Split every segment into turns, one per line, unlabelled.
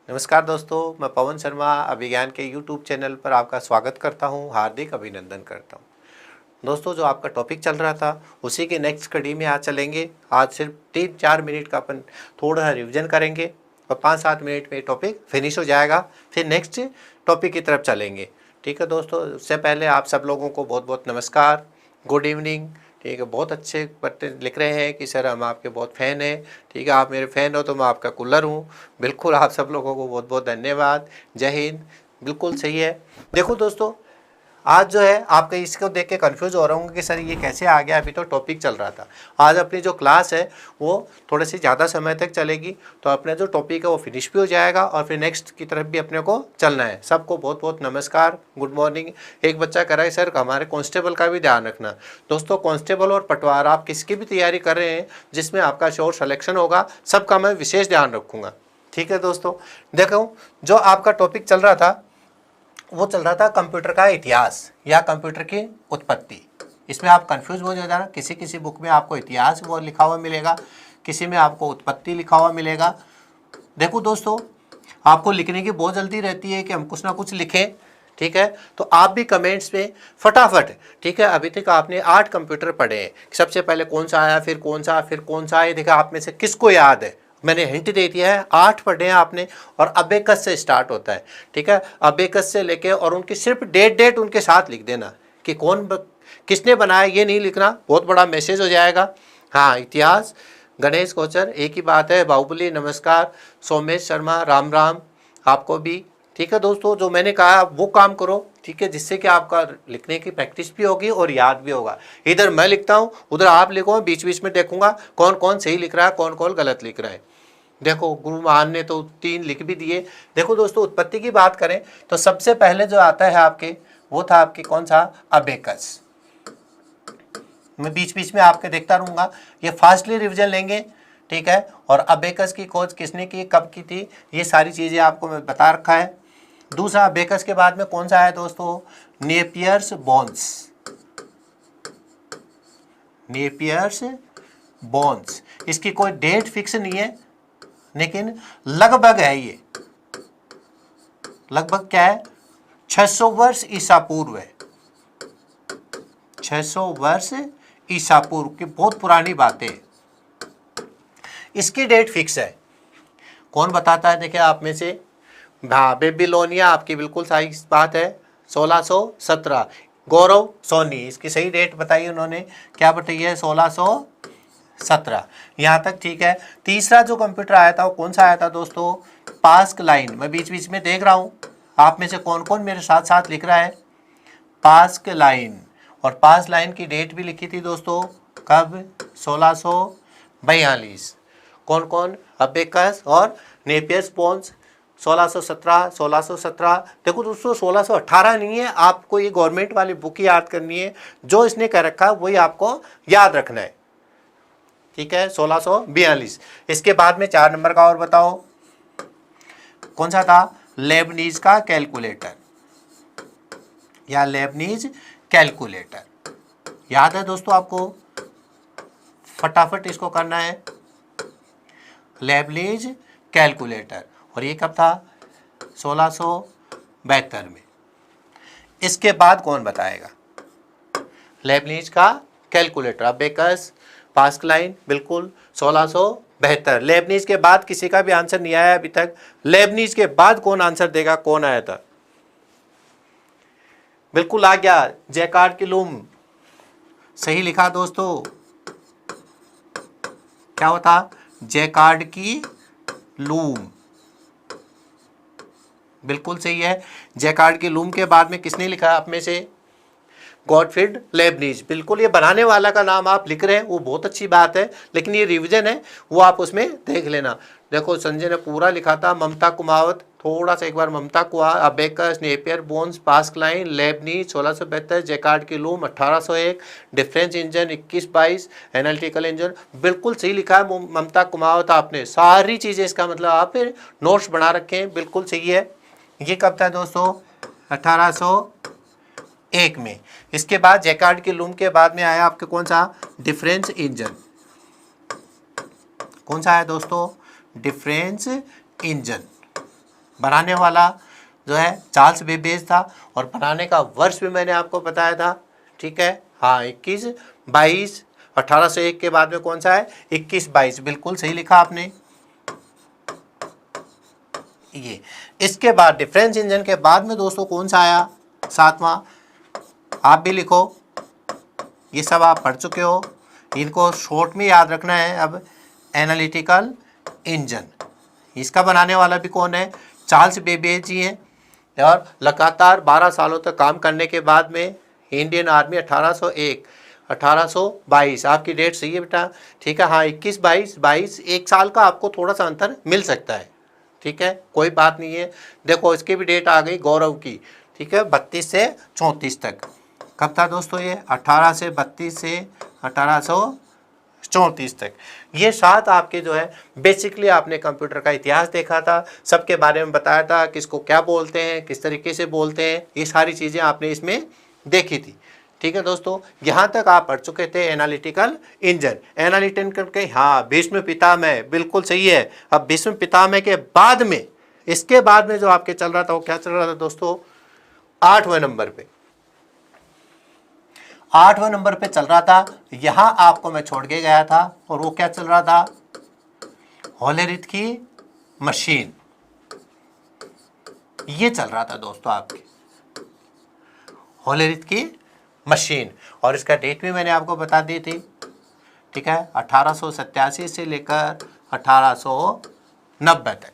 नमस्कार दोस्तों, मैं पवन शर्मा अभिज्ञान के YouTube चैनल पर आपका स्वागत करता हूं, हार्दिक अभिनंदन करता हूं। दोस्तों, जो आपका टॉपिक चल रहा था उसी की नेक्स्ट कड़ी में आज चलेंगे। आज सिर्फ 3-4 मिनट का अपन थोड़ा रिवीजन करेंगे और 5-7 मिनट में टॉपिक फिनिश हो जाएगा। फिर नेक्स्ट टॉपिक की तरफ चलेंगे। ठीक है दोस्तों, उससे पहले आप सब लोगों को बहुत बहुत नमस्कार, गुड इवनिंग। ठीक है, बहुत अच्छे बच्चे लिख रहे हैं कि सर हम आपके बहुत फ़ैन हैं। ठीक है, आप मेरे फ़ैन हो तो मैं आपका कूलर हूँ। बिल्कुल, आप सब लोगों को बहुत बहुत धन्यवाद। जय हिंद। बिल्कुल सही है। देखो दोस्तों, आज जो है आपके इसको देख के कन्फ्यूज़ हो रहे होंगे कि सर ये कैसे आ गया, अभी तो टॉपिक चल रहा था। आज अपनी जो क्लास है वो थोड़ी सी ज़्यादा समय तक चलेगी, तो अपना जो टॉपिक है वो फिनिश भी हो जाएगा और फिर नेक्स्ट की तरफ भी अपने को चलना है। सबको बहुत बहुत नमस्कार, गुड मॉर्निंग। एक बच्चा कह रहा है सर हमारे कांस्टेबल का भी ध्यान रखना। दोस्तों, कांस्टेबल और पटवार आप किसकी भी तैयारी कर रहे हैं जिसमें आपका श्योर सिलेक्शन होगा, सबका मैं विशेष ध्यान रखूँगा। ठीक है दोस्तों, देखो जो आपका टॉपिक चल रहा था वो चल रहा था कंप्यूटर का इतिहास या कंप्यूटर की उत्पत्ति। इसमें आप कंफ्यूज हो जाना, किसी किसी बुक में आपको इतिहास वो लिखा हुआ मिलेगा, किसी में आपको उत्पत्ति लिखा हुआ मिलेगा। देखो दोस्तों, आपको लिखने की बहुत जल्दी रहती है कि हम कुछ ना कुछ लिखें। ठीक है, तो आप भी कमेंट्स में फटाफट, ठीक है, अभी तक आपने 8 कंप्यूटर पढ़े हैं, सबसे पहले कौन सा आया, फिर कौन सा, फिर कौन सा आया, देखा आप में से किसको याद है। मैंने हिंट दे दिया है, 8 पढ़े हैं आपने और अबेकस से स्टार्ट होता है। ठीक है, अबेकस से लेके और उनकी सिर्फ डेट उनके साथ लिख देना कि किसने बनाया, ये नहीं लिखना, बहुत बड़ा मैसेज हो जाएगा। हाँ, इतिहास, गणेश कोचर, एक ही बात है, बाहुबली नमस्कार, सोमेश शर्मा राम राम आपको भी। ठीक है दोस्तों, जो मैंने कहा वो काम करो, ठीक है, जिससे कि आपका लिखने की प्रैक्टिस भी होगी और याद भी होगा। इधर मैं लिखता हूँ, उधर आप लिखो, बीच बीच में देखूंगा कौन कौन सही लिख रहा है, कौन कौन गलत लिख रहा है। देखो, गुरु महान ने तो 3 लिख भी दिए। देखो दोस्तों, उत्पत्ति की बात करें तो सबसे पहले जो आता है आपके, वो था आपके कौन सा, अबेकस। मैं बीच बीच में आपके देखता रहूंगा, ये फास्टली रिवीजन लेंगे। ठीक है, और अबेकस की खोज किसने की, कब की थी, ये सारी चीजें आपको मैं बता रखा है। दूसरा, अबेकस के बाद में कौन सा है दोस्तों, नेपियर्स बोन्स। नेपियर्स बोन्स, इसकी कोई डेट फिक्स नहीं है लेकिन लगभग है, ये लगभग क्या है, 600 वर्ष ईसा पूर्व है। 600 वर्ष ईसा पूर्व की बहुत पुरानी बातें, इसकी डेट फिक्स है। कौन बताता है, देखिए आप में से, हाँ, बेबीलोनिया आपकी बिल्कुल सही बात है, 1617। गौरव सोनी, इसकी सही डेट बताई उन्होंने, क्या बताई है, 1617। यहाँ तक ठीक है। तीसरा जो कंप्यूटर आया था वो कौन सा आया था दोस्तों, पास्कलाइन। मैं बीच बीच में देख रहा हूँ आप में से कौन कौन मेरे साथ साथ लिख रहा है, पास्कलाइन। और पास्कलाइन की डेट भी लिखी थी दोस्तों, कब, 1642। कौन कौन, अबेकस और नेपियर्स बोन्स, 1617, 1617। देखो दोस्तों, 1618 नहीं है, आपको ये गवर्नमेंट वाली बुक याद करनी है, जो इसने कह रखा है वही आपको याद रखना है। ठीक है, 1642। इसके बाद में 4 नंबर का और बताओ, कौन सा था, लेबनीज का कैलकुलेटर या लेबनीज कैलकुलेटर। याद है दोस्तों आपको, फटाफट इसको करना है, लेबनीज कैलकुलेटर। और ये कब था, 1672 में। इसके बाद कौन बताएगा, लेबनीज का कैलकुलेटर, अबेकस, पास्कलाइन, बिल्कुल 1672। लेबनीज के बाद किसी का भी आंसर नहीं आया अभी तक। लेबनीज के बाद कौन आंसर देगा, कौन आया था, बिल्कुल आ गया, जैकार्ड की लूम। सही लिखा दोस्तों, क्या होता, जैकार्ड की लूम, बिल्कुल सही है। जैकार्ड की लूम के बाद में किसने लिखा आप में से, गॉटफ्रीड लेबनीज। बिल्कुल, ये बनाने वाला का नाम आप लिख रहे हैं वो बहुत अच्छी बात है, लेकिन ये रिवीजन है वो आप उसमें देख लेना। देखो, संजय ने पूरा लिखा था, ममता कुमावत, थोड़ा सा एक बार ममता कुआ, abacus, Napier bones, Pascaline, Leibniz 1672, Jacquard की loom 1801, difference engine 2122, analytical engine. बिल्कुल सही लिखा है ममता कुमावत, आपने सारी चीज़ें, इसका मतलब आप नोट्स बना रखे हैं, बिल्कुल सही है। ये कब था दोस्तों, 1801 में। इसके बाद जैकार्ड की लूम के बाद में आया आपके कौन सा, डिफरेंस इंजन। कौन सा आया दोस्तों, डिफरेंस इंजन। बनाने वाला जो है चार्ल्स बेबेज था, और बनाने का वर्ष भी मैंने आपको बताया था, ठीक है। हाँ, 21-22, 1801 के बाद में कौन सा है, 21-22, बिल्कुल सही लिखा आपने। ये इसके बाद डिफरेंस इंजन के बाद में दोस्तों कौन सा आया, 7वां, आप भी लिखो, ये सब आप पढ़ चुके हो, इनको शॉर्ट में याद रखना है। अब एनालिटिकल इंजन, इसका बनाने वाला भी कौन है, चार्ल्स बेबेज जी हैं, और लगातार 12 सालों तक काम करने के बाद में इंडियन आर्मी 1801 1822, आपकी डेट सही है बेटा, ठीक है। हाँ, 21-22, 1 साल का आपको थोड़ा सा अंतर मिल सकता है, ठीक है, कोई बात नहीं है। देखो इसकी भी डेट आ गई गौरव की, ठीक है, 32 से 34 तक। कब था दोस्तों ये, 18 से 32 से 1834 तक। ये 7 आपके जो है बेसिकली आपने कंप्यूटर का इतिहास देखा था, सबके बारे में बताया था, किसको क्या बोलते हैं, किस तरीके से बोलते हैं, ये सारी चीज़ें आपने इसमें देखी थी, ठीक है दोस्तों। यहाँ तक आप पढ़ चुके थे एनालिटिकल इंजन। एनालिटिकल के, हाँ, भीष्म पितामह, बिल्कुल सही है। अब भीष्म पितामह के बाद में, इसके बाद में जो आपके चल रहा था वो क्या चल रहा था दोस्तों, 8वें नंबर पे, 8वें नंबर पे चल रहा था, यहां आपको मैं छोड़ के गया था, और वो क्या चल रहा था, होलेरिथ की मशीन, ये चल रहा था दोस्तों आपकी होलेरिथ की मशीन। और इसका डेट भी मैंने आपको बता दी थी, ठीक है, 1887 से लेकर 1890 तक,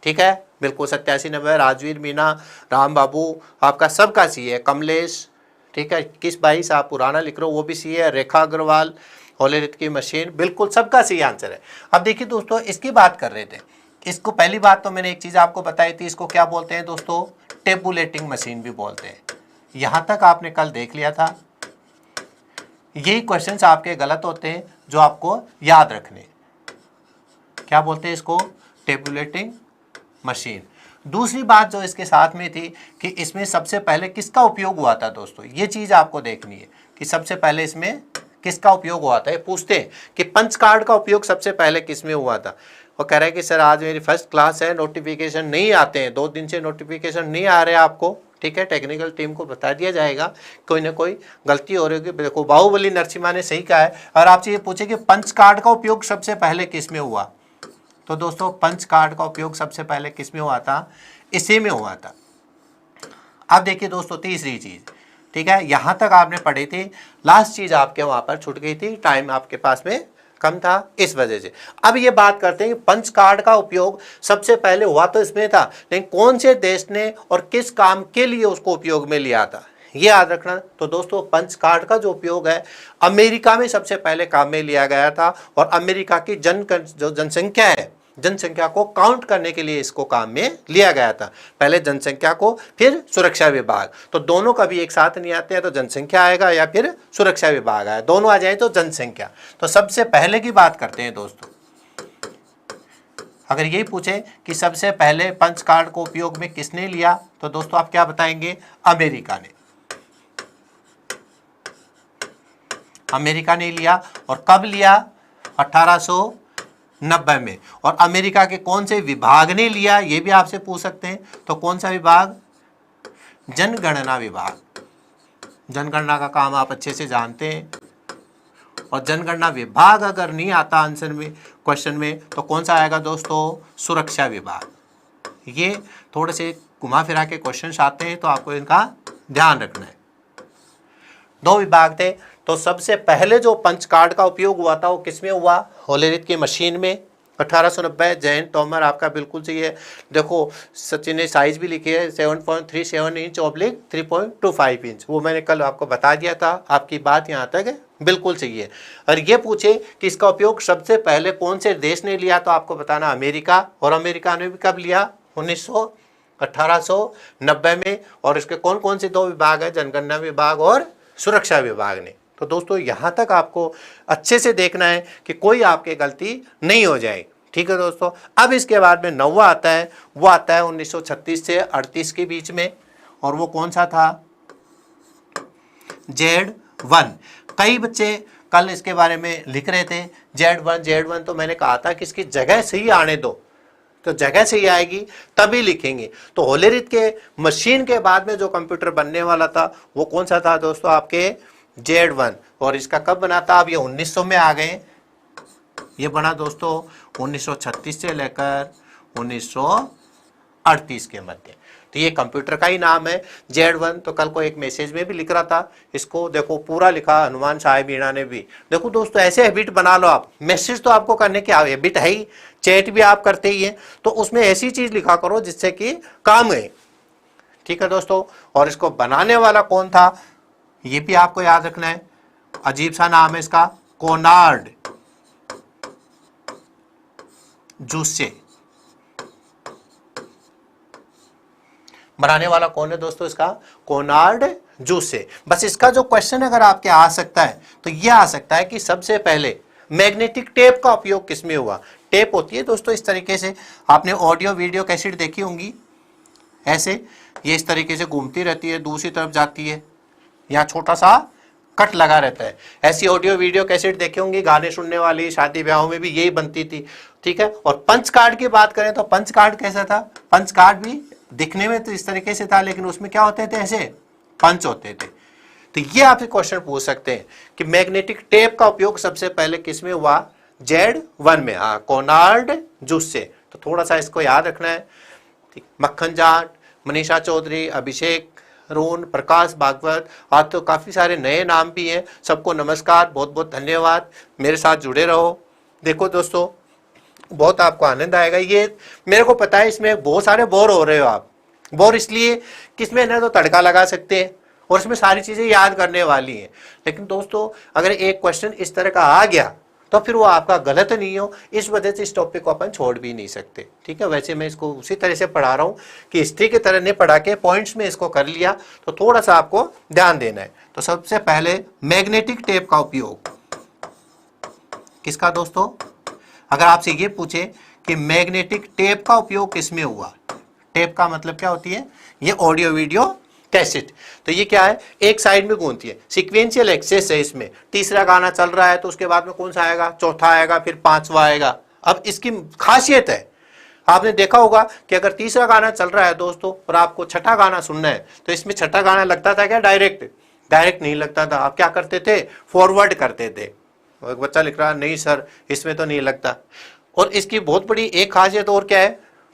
ठीक है, बिल्कुल 87-90। राजवीर मीना, राम बाबू, आपका सबका सी है, कमलेश, ठीक है, 21-22 आप पुराना लिख रहे हो वो भी सी है, रेखा अग्रवाल, होलेरिथ की मशीन, बिल्कुल सबका सही आंसर है। अब देखिए दोस्तों, इसकी बात कर रहे थे, इसको पहली बात तो मैंने एक चीज़ आपको बताई थी, इसको क्या बोलते हैं दोस्तों, टेबुलेटिंग मशीन भी बोलते हैं। यहाँ तक आपने कल देख लिया था। यही क्वेश्चंस आपके गलत होते हैं जो आपको याद रखने, क्या बोलते हैं इसको, टेबुलेटिंग मशीन। दूसरी बात जो इसके साथ में थी कि इसमें सबसे पहले किसका उपयोग हुआ था दोस्तों, ये चीज़ आपको देखनी है कि सबसे पहले इसमें किसका उपयोग हुआ था। ये पूछते हैं कि पंच कार्ड का उपयोग सबसे पहले किस में हुआ था। वो कह रहा है कि सर आज मेरी फर्स्ट क्लास है, नोटिफिकेशन नहीं आते हैं, 2 दिन से नोटिफिकेशन नहीं आ रहे आपको, ठीक है, टेक्निकल टीम को बता दिया जाएगा, कोई ना कोई गलती हो रही होगी। देखो बाहुबली नरसिम्हा ने सही कहा है। और आपसे ये पूछे कि पंच कार्ड का उपयोग सबसे पहले किस में हुआ, तो दोस्तों पंच कार्ड का उपयोग सबसे पहले किस में हुआ था, इसी में हुआ था। अब देखिए दोस्तों तीसरी चीज़, ठीक है, यहाँ तक आपने पढ़ी थी, लास्ट चीज़ आपके वहाँ पर छूट गई थी, टाइम आपके पास में कम था इस वजह से। अब ये बात करते हैं कि पंच कार्ड का उपयोग सबसे पहले हुआ तो इसमें था, लेकिन कौन से देश ने और किस काम के लिए उसको उपयोग में लिया था, ये याद रखना। तो दोस्तों पंच कार्ड का जो उपयोग है अमेरिका में सबसे पहले काम में लिया गया था, और अमेरिका की जो जनसंख्या है, जनसंख्या को काउंट करने के लिए इसको काम में लिया गया था। पहले जनसंख्या को, फिर सुरक्षा विभाग, तो दोनों कभी एक साथ नहीं आते हैं, तो जनसंख्या आएगा या फिर सुरक्षा विभाग आएगा, दोनों आ जाए तो जनसंख्या। तो सबसे पहले की बात करते हैं दोस्तों, अगर यही पूछे कि सबसे पहले पंच कार्ड को उपयोग में किसने लिया, तो दोस्तों आप क्या बताएंगे, अमेरिका ने, अमेरिका ने लिया। और कब लिया, 1890 में। और अमेरिका के कौन से विभाग ने लिया, ये भी आपसे पूछ सकते हैं, तो कौन सा विभाग, जनगणना विभाग। जनगणना का काम आप अच्छे से जानते हैं, और जनगणना विभाग अगर नहीं आता आंसर में, क्वेश्चन में, तो कौन सा आएगा दोस्तों, सुरक्षा विभाग। ये थोड़े से घुमा फिरा के क्वेश्चन आते हैं, तो आपको इनका ध्यान रखना है। 2 विभाग थे, तो सबसे पहले जो पंच कार्ड का उपयोग हुआ था वो किसमें हुआ, होलेरिथ की मशीन में, 1890। जयंत तोमर आपका बिल्कुल सही है। देखो सचिन ने साइज भी लिखी है, 7.37 इंच ऑब्लिक 3.25 इंच, वो मैंने कल आपको बता दिया था। आपकी बात यहाँ तक है, बिल्कुल सही है। और ये पूछे कि इसका उपयोग सबसे पहले कौन से देश ने लिया, तो आपको बताना अमेरिका। और अमेरिका ने भी कब लिया, 1890 में। और इसके कौन कौन से 2 विभाग है, जनगणना विभाग और सुरक्षा विभाग ने। तो दोस्तों यहाँ तक आपको अच्छे से देखना है कि कोई आपके गलती नहीं हो जाए, ठीक है दोस्तों। अब इसके बाद में 9वां आता है, वो आता है 1936 से 38 के बीच में, और वो कौन सा था, Z1। कई बच्चे कल इसके बारे में लिख रहे थे, Z1 तो मैंने कहा था कि इसकी जगह सही आने दो, तो जगह सही आएगी तभी लिखेंगे। तो होलेरिथ के मशीन के बाद में जो कंप्यूटर बनने वाला था वो कौन सा था दोस्तों, आपके Z1। और इसका कब बना था, अब ये 1900 में आ गए, ये बना दोस्तों 1936 से लेकर 1938 के मध्य। तो ये कंप्यूटर का ही नाम है Z1। तो कल को एक मैसेज में भी लिख रहा था, इसको देखो पूरा लिखा हनुमान साहिब मीणा ने भी। देखो दोस्तों ऐसे हैबिट बना लो आप, मैसेज तो आपको करने की हैबिट है ही, चैट भी आप करते ही हैं, तो उसमें ऐसी चीज लिखा करो जिससे कि काम है। ठीक है दोस्तों, और इसको बनाने वाला कौन था ये भी आपको याद रखना है। अजीब सा नाम है इसका, कोनार्ड जूसे। बनाने वाला कौन है दोस्तों इसका, कोनार्ड जूसे। बस इसका जो क्वेश्चन अगर आपके आ सकता है तो ये आ सकता है कि सबसे पहले मैग्नेटिक टेप का उपयोग किसमें हुआ। टेप होती है दोस्तों इस तरीके से, आपने ऑडियो वीडियो कैसेट देखी होंगी, ऐसे ये इस तरीके से घूमती रहती है, दूसरी तरफ जाती है, यहाँ छोटा सा कट लगा रहता है। ऐसी ऑडियो वीडियो कैसेट देखे होंगे, गाने सुनने वाली, शादी ब्याहों में भी यही बनती थी। ठीक है, और पंच कार्ड की बात करें तो पंच कार्ड कैसा था, पंच कार्ड भी दिखने में तो इस तरीके से था, लेकिन उसमें क्या होते थे, ऐसे पंच होते थे। तो ये आपसे क्वेश्चन पूछ सकते हैं कि मैग्नेटिक टेप का उपयोग सबसे पहले किसमें हुआ, Z1 में, हाँ, कोनार्ड जूसे। तो थोड़ा सा इसको याद रखना है। ठीक, मक्खन जाट, मनीषा चौधरी, अभिषेक रोन, प्रकाश भागवत, आज तो काफी सारे नए नाम भी हैं। सबको नमस्कार, बहुत बहुत धन्यवाद, मेरे साथ जुड़े रहो। देखो दोस्तों बहुत आपको आनंद आएगा। ये मेरे को पता है इसमें बहुत सारे बोर हो रहे हो आप, बोर इसलिए कि इसमें ना तो तड़का लगा सकते हैं और इसमें सारी चीजें याद करने वाली हैं, लेकिन दोस्तों अगर एक क्वेश्चन इस तरह का आ गया तो फिर वो आपका गलत नहीं हो, इस वजह से इस टॉपिक को अपन छोड़ भी नहीं सकते। ठीक है, वैसे मैं इसको उसी तरह से पढ़ा रहा हूँ कि हिस्ट्री की तरह नहीं पढ़ा के पॉइंट्स में इसको कर लिया, तो थोड़ा सा आपको ध्यान देना है। तो सबसे पहले मैग्नेटिक टेप का उपयोग किसका दोस्तों, अगर आपसे ये पूछे कि मैग्नेटिक टेप का उपयोग किसमें हुआ, टेप का मतलब क्या होती है, ये ऑडियो वीडियो कैसेट। तो ये क्या है, एक साइड में घूमती है, सीक्वेंशियल एक्सेस है इसमें। तीसरा गाना चल रहा है तो उसके बाद में कौन सा आएगा, चौथा आएगा, फिर पांचवा आएगा। अब इसकी खासियत है, आपने देखा होगा कि अगर तीसरा गाना चल रहा है दोस्तों और आपको छठा गाना सुनना है तो इसमें छठा गाना लगता था क्या, डायरेक्ट नहीं लगता था। आप क्या करते थे, फॉरवर्ड करते थे। एक बच्चा लिख रहा है नहीं सर इसमें तो नहीं लगता। और इसकी बहुत बड़ी एक खासियत और क्या है,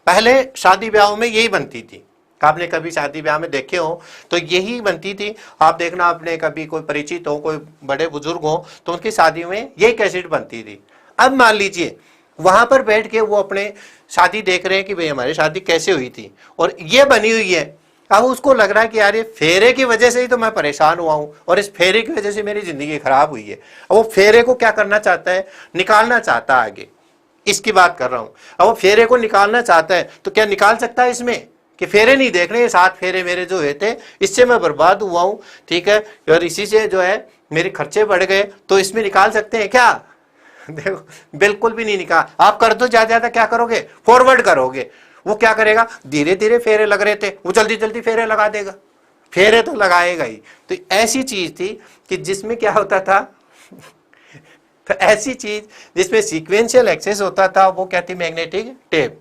पहले शादी ब्याहों में यही बनती थी, आपने कभी शादी ब्याह में देखे हो तो यही बनती थी। आप देखना, आपने कभी कोई परिचित हो, कोई बड़े बुजुर्ग हो तो उनकी शादी में यही कैसेट बनती थी। अब मान लीजिए वहां पर बैठ के वो अपने शादी देख रहे हैं कि भाई हमारी शादी कैसे हुई थी और ये बनी हुई है। अब उसको लग रहा है कि यार ये फेरे की वजह से ही तो मैं परेशान हुआ हूं और इस फेरे की वजह से मेरी जिंदगी खराब हुई है। अब वो फेरे को क्या करना चाहता है, निकालना चाहता है आगे, इसकी बात कर रहा हूं। अब वो फेरे को निकालना चाहता है तो क्या निकाल सकता है इसमें कि फेरे नहीं देखने, ये 7 फेरे मेरे जो हुए थे इससे मैं बर्बाद हुआ हूं, ठीक है, और इसी से जो है मेरे खर्चे बढ़ गए, तो इसमें निकाल सकते हैं क्या, देखो बिल्कुल भी नहीं निकाल। आप कर दो, ज्यादा क्या करोगे, फॉरवर्ड करोगे। वो क्या करेगा, धीरे धीरे फेरे लग रहे थे वो जल्दी जल्दी फेरे लगा देगा, फेरे तो लगाएगा ही। तो ऐसी चीज थी कि जिसमें क्या होता था तो ऐसी चीज जिसमें सीक्वेंशियल एक्सेस होता था वो क्या थी, मैग्नेटिक टेप।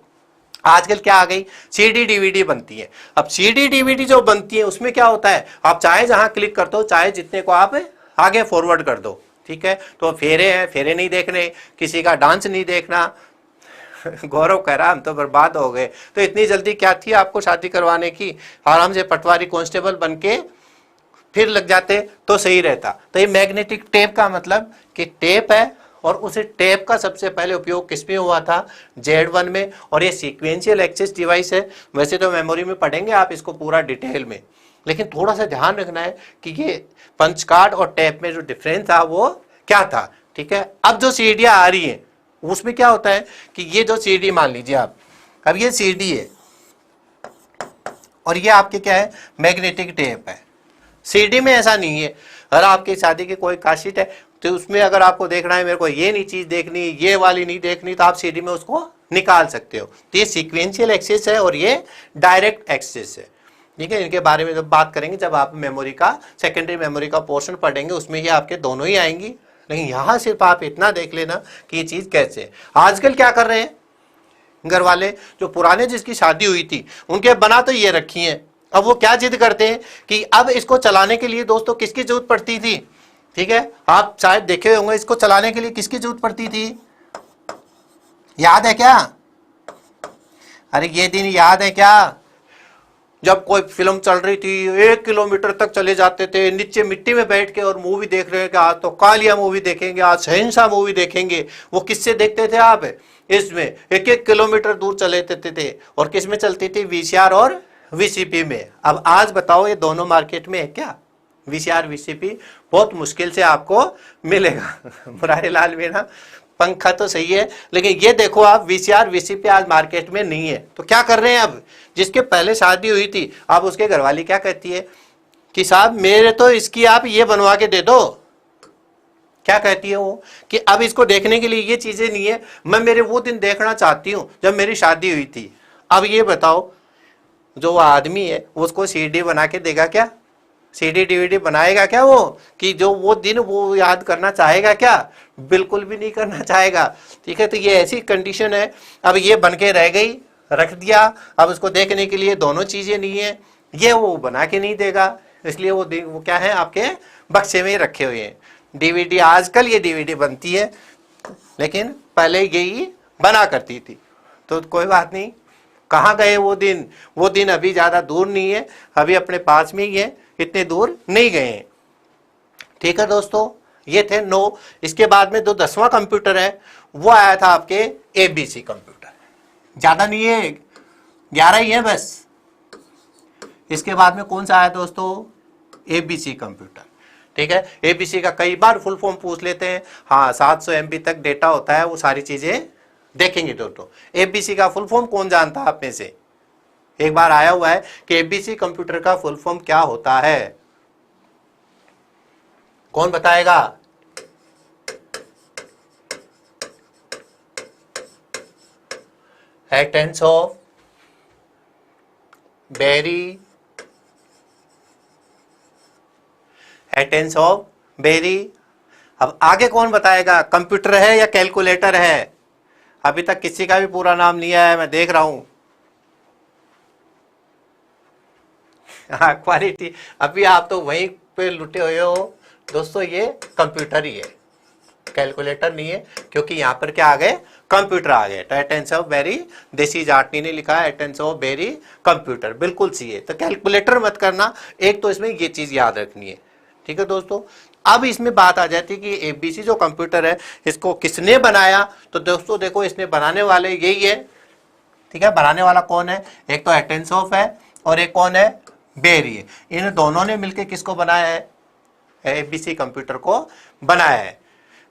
आजकल क्या आ गई, सीडी डीवीडी बनती है। अब सीडी डीवीडी जो बनती है उसमें क्या होता है, आप चाहे जहां क्लिक कर दो, चाहे जितने को आप आगे फॉरवर्ड कर दो, ठीक है। तो फेरे हैं, फेरे नहीं देखने, किसी का डांस नहीं देखना। गौरव कह रहा हम तो बर्बाद हो गए, तो इतनी जल्दी क्या थी आपको शादी करवाने की, आराम से पटवारी कांस्टेबल बन के फिर लग जाते तो सही रहता। तो ये मैग्नेटिक टेप का मतलब कि टेप है और उस टेप का सबसे पहले उपयोग किसमें हुआ था, Z1 में। और ये सीक्वेंशियल एक्सेस डिवाइस है। वैसे तो मेमोरी में पढ़ेंगे आप इसको पूरा डिटेल में, लेकिन थोड़ा सा ध्यान रखना है कि ये पंच कार्ड और टेप में जो डिफरेंस था वो क्या था, ठीक है। अब जो सीडियां आ रही हैं उसमें क्या होता है कि ये जो सीडी मान लीजिए आप, अब ये सीडी है और ये आपके क्या है, मैग्नेटिक टेप है। सीडी में ऐसा नहीं है, अगर आपकी शादी की कोई कासेट है तो उसमें अगर आपको देखना है, मेरे को ये नहीं चीज देखनी, ये वाली नहीं देखनी, तो आप सीडी में उसको निकाल सकते हो। तो ये सीक्वेंशियल एक्सेस है और ये डायरेक्ट एक्सेस है, ठीक है। इनके बारे में जब बात करेंगे, जब आप मेमोरी का सेकेंडरी मेमोरी का पोर्शन पढ़ेंगे उसमें ही आपके दोनों ही आएंगी। लेकिन यहाँ सिर्फ आप इतना देख लेना कि ये चीज कैसे है। आजकल क्या कर रहे हैं घर वाले जो पुराने जिसकी शादी हुई थी उनके बना तो ये रखी हैं। अब वो क्या जिद करते हैं कि अब इसको चलाने के लिए दोस्तों किसकी जरूरत पड़ती थी, ठीक है, आप शायद देखे होंगे इसको चलाने के लिए किसकी जरूरत पड़ती थी, याद है क्या? अरे ये दिन याद है क्या, जब कोई फिल्म चल रही थी 1 किलोमीटर तक चले जाते थे नीचे मिट्टी में बैठ के और मूवी देख रहे हैं कि आज तो कालिया मूवी देखेंगे, आज शहंशाह मूवी देखेंगे। वो किससे देखते थे आप, इसमें 1-1 किलोमीटर दूर चले थे और किस में चलती थी, वीसीआर और वीसीपी में। अब आज बताओ ये दोनों मार्केट में है क्या, वीसीआर वीसीपी बहुत मुश्किल से आपको मिलेगा। मुरारी लाल मीणा पंखा तो सही है, लेकिन ये देखो आप वीसीआर वीसीपी आज मार्केट में नहीं है। तो क्या कर रहे हैं, अब जिसके पहले शादी हुई थी अब उसके घरवाली क्या कहती है कि साहब मेरे तो इसकी आप ये बनवा के दे दो। क्या कहती है वो कि अब इसको देखने के लिए ये चीजें नहीं है, मैं मेरे वो दिन देखना चाहती हूं जब मेरी शादी हुई थी। अब ये बताओ जो आदमी है उसको सीडी बना के देगा क्या, सीडी डीवीडी बनाएगा क्या वो, कि जो वो दिन वो याद करना चाहेगा क्या, बिल्कुल भी नहीं करना चाहेगा। ठीक है, तो ये ऐसी कंडीशन है। अब ये बन के रह गई, रख दिया, अब उसको देखने के लिए दोनों चीजें नहीं है, ये वो बना के नहीं देगा, इसलिए वो क्या है आपके बक्से में ही रखे हुए हैं। डीवीडी आजकल ये डीवीडी बनती है, लेकिन पहले यही बना करती थी। तो कोई बात नहीं, कहाँ गए वो दिन, वो दिन अभी ज्यादा दूर नहीं है, अभी अपने पास में ही है, इतने दूर नहीं गए हैं। ठीक है दोस्तों, ये थे 9। इसके बाद में जो 10वां कंप्यूटर है वो आया था आपके एबीसी कंप्यूटर, ज्यादा नहीं है, 11 ही है बस। इसके बाद में कौन सा आया दोस्तों, एबीसी कंप्यूटर। ठीक है, एबीसी का कई बार फुल फॉर्म पूछ लेते हैं। हाँ, 700 MB तक डेटा होता है, वो सारी चीजें देखेंगे दोस्तों। एबीसी का फुल फॉर्म कौन जानता है आप में से, एक बार आया हुआ है कि एबीसी कंप्यूटर का फुल फॉर्म क्या होता है, कौन बताएगा? एटेंस ऑफ बेरी, एटेंस ऑफ बेरी। अब आगे कौन बताएगा, कंप्यूटर है या कैलकुलेटर है? अभी तक किसी का भी पूरा नाम नहीं आया है, मैं देख रहा हूं। हाँ, क्वालिटी, अभी आप तो वहीं पे लुटे हुए हो दोस्तों, ये कंप्यूटर ही है, कैलकुलेटर नहीं है, क्योंकि यहां पर क्या आ गए, कंप्यूटर आ गए। तो एटेंस ऑफ बेरी, देसी जाटनी ने लिखा है एटेंस ऑफ बेरी कंप्यूटर, बिल्कुल सही है। तो कैलकुलेटर मत करना, एक तो इसमें ये चीज याद रखनी है। ठीक है दोस्तों, अब इसमें बात आ जाती है कि एबीसी जो कंप्यूटर है इसको किसने बनाया। तो दोस्तों देखो, इसने बनाने वाले यही है। ठीक है, बनाने वाला कौन है, एक तो एटेंस ऑफ है और एक कौन है, बेरी है। इन दोनों ने मिलकर किसको बनाया है, एबीसी कंप्यूटर को बनाया है।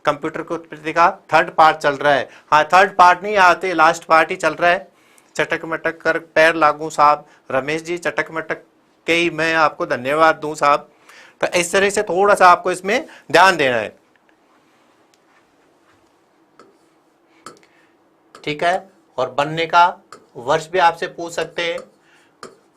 कंप्यूटर को का थर्ड पार्ट चल रहा है। हाँ, थर्ड पार्ट नहीं आते, लास्ट पार्ट ही चल रहा है। चटक मटक कर पैर लागू साहब, रमेश जी चटक मटक के ही मैं आपको धन्यवाद दूं साहब। तो इस तरह से थोड़ा सा आपको इसमें ध्यान देना है। ठीक है, और बनने का वर्ष भी आपसे पूछ सकते हैं,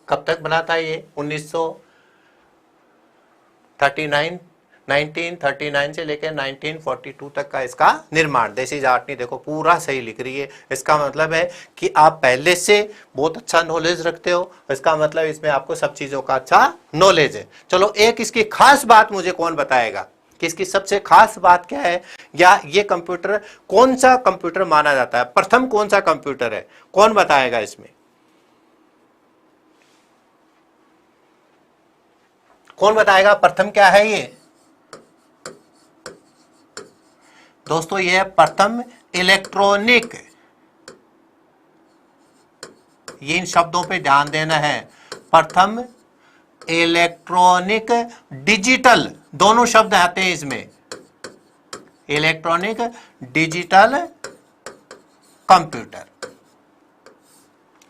कब तक बना था ये, 1939 से लेकर 1942 तक का इसका निर्माण। देसी जाटनी देखो पूरा सही लिख रही है, इसका मतलब है कि आप पहले से बहुत अच्छा नॉलेज रखते हो, इसका मतलब इसमें आपको सब चीजों का अच्छा नॉलेज है। चलो, एक इसकी खास बात मुझे कौन बताएगा कि इसकी सबसे खास बात क्या है, या ये कंप्यूटर कौन सा कंप्यूटर माना जाता है, प्रथम कौन सा कंप्यूटर है, कौन बताएगा इसमें, कौन बताएगा प्रथम क्या है ये? दोस्तों ये है प्रथम इलेक्ट्रॉनिक, ये इन शब्दों पे ध्यान देना है। प्रथम इलेक्ट्रॉनिक डिजिटल, दोनों शब्द आते हैं इसमें, इलेक्ट्रॉनिक डिजिटल कंप्यूटर,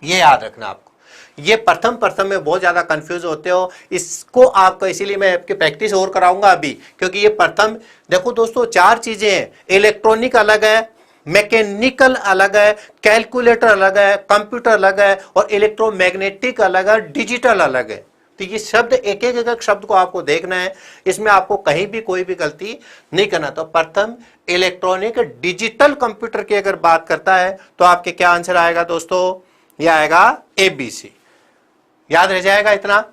ये याद रखना आपको। ये प्रथम में बहुत ज्यादा कंफ्यूज होते हो, इसको आपको इसीलिए मैं आपकी प्रैक्टिस और कराऊंगा अभी, क्योंकि ये प्रथम, देखो दोस्तों 4 चीजें हैं, इलेक्ट्रॉनिक अलग है, मैकेनिकल अलग है, कैलकुलेटर अलग है, कंप्यूटर अलग है, और इलेक्ट्रोमैग्नेटिक अलग है, डिजिटल अलग है। तो ये शब्द एक एक शब्द को आपको देखना है, इसमें आपको कहीं भी कोई भी गलती नहीं करना। तो प्रथम इलेक्ट्रॉनिक डिजिटल कंप्यूटर की अगर बात करता है तो आपके क्या आंसर आएगा दोस्तों, ये आएगा ABC। याद रह जाएगा इतना।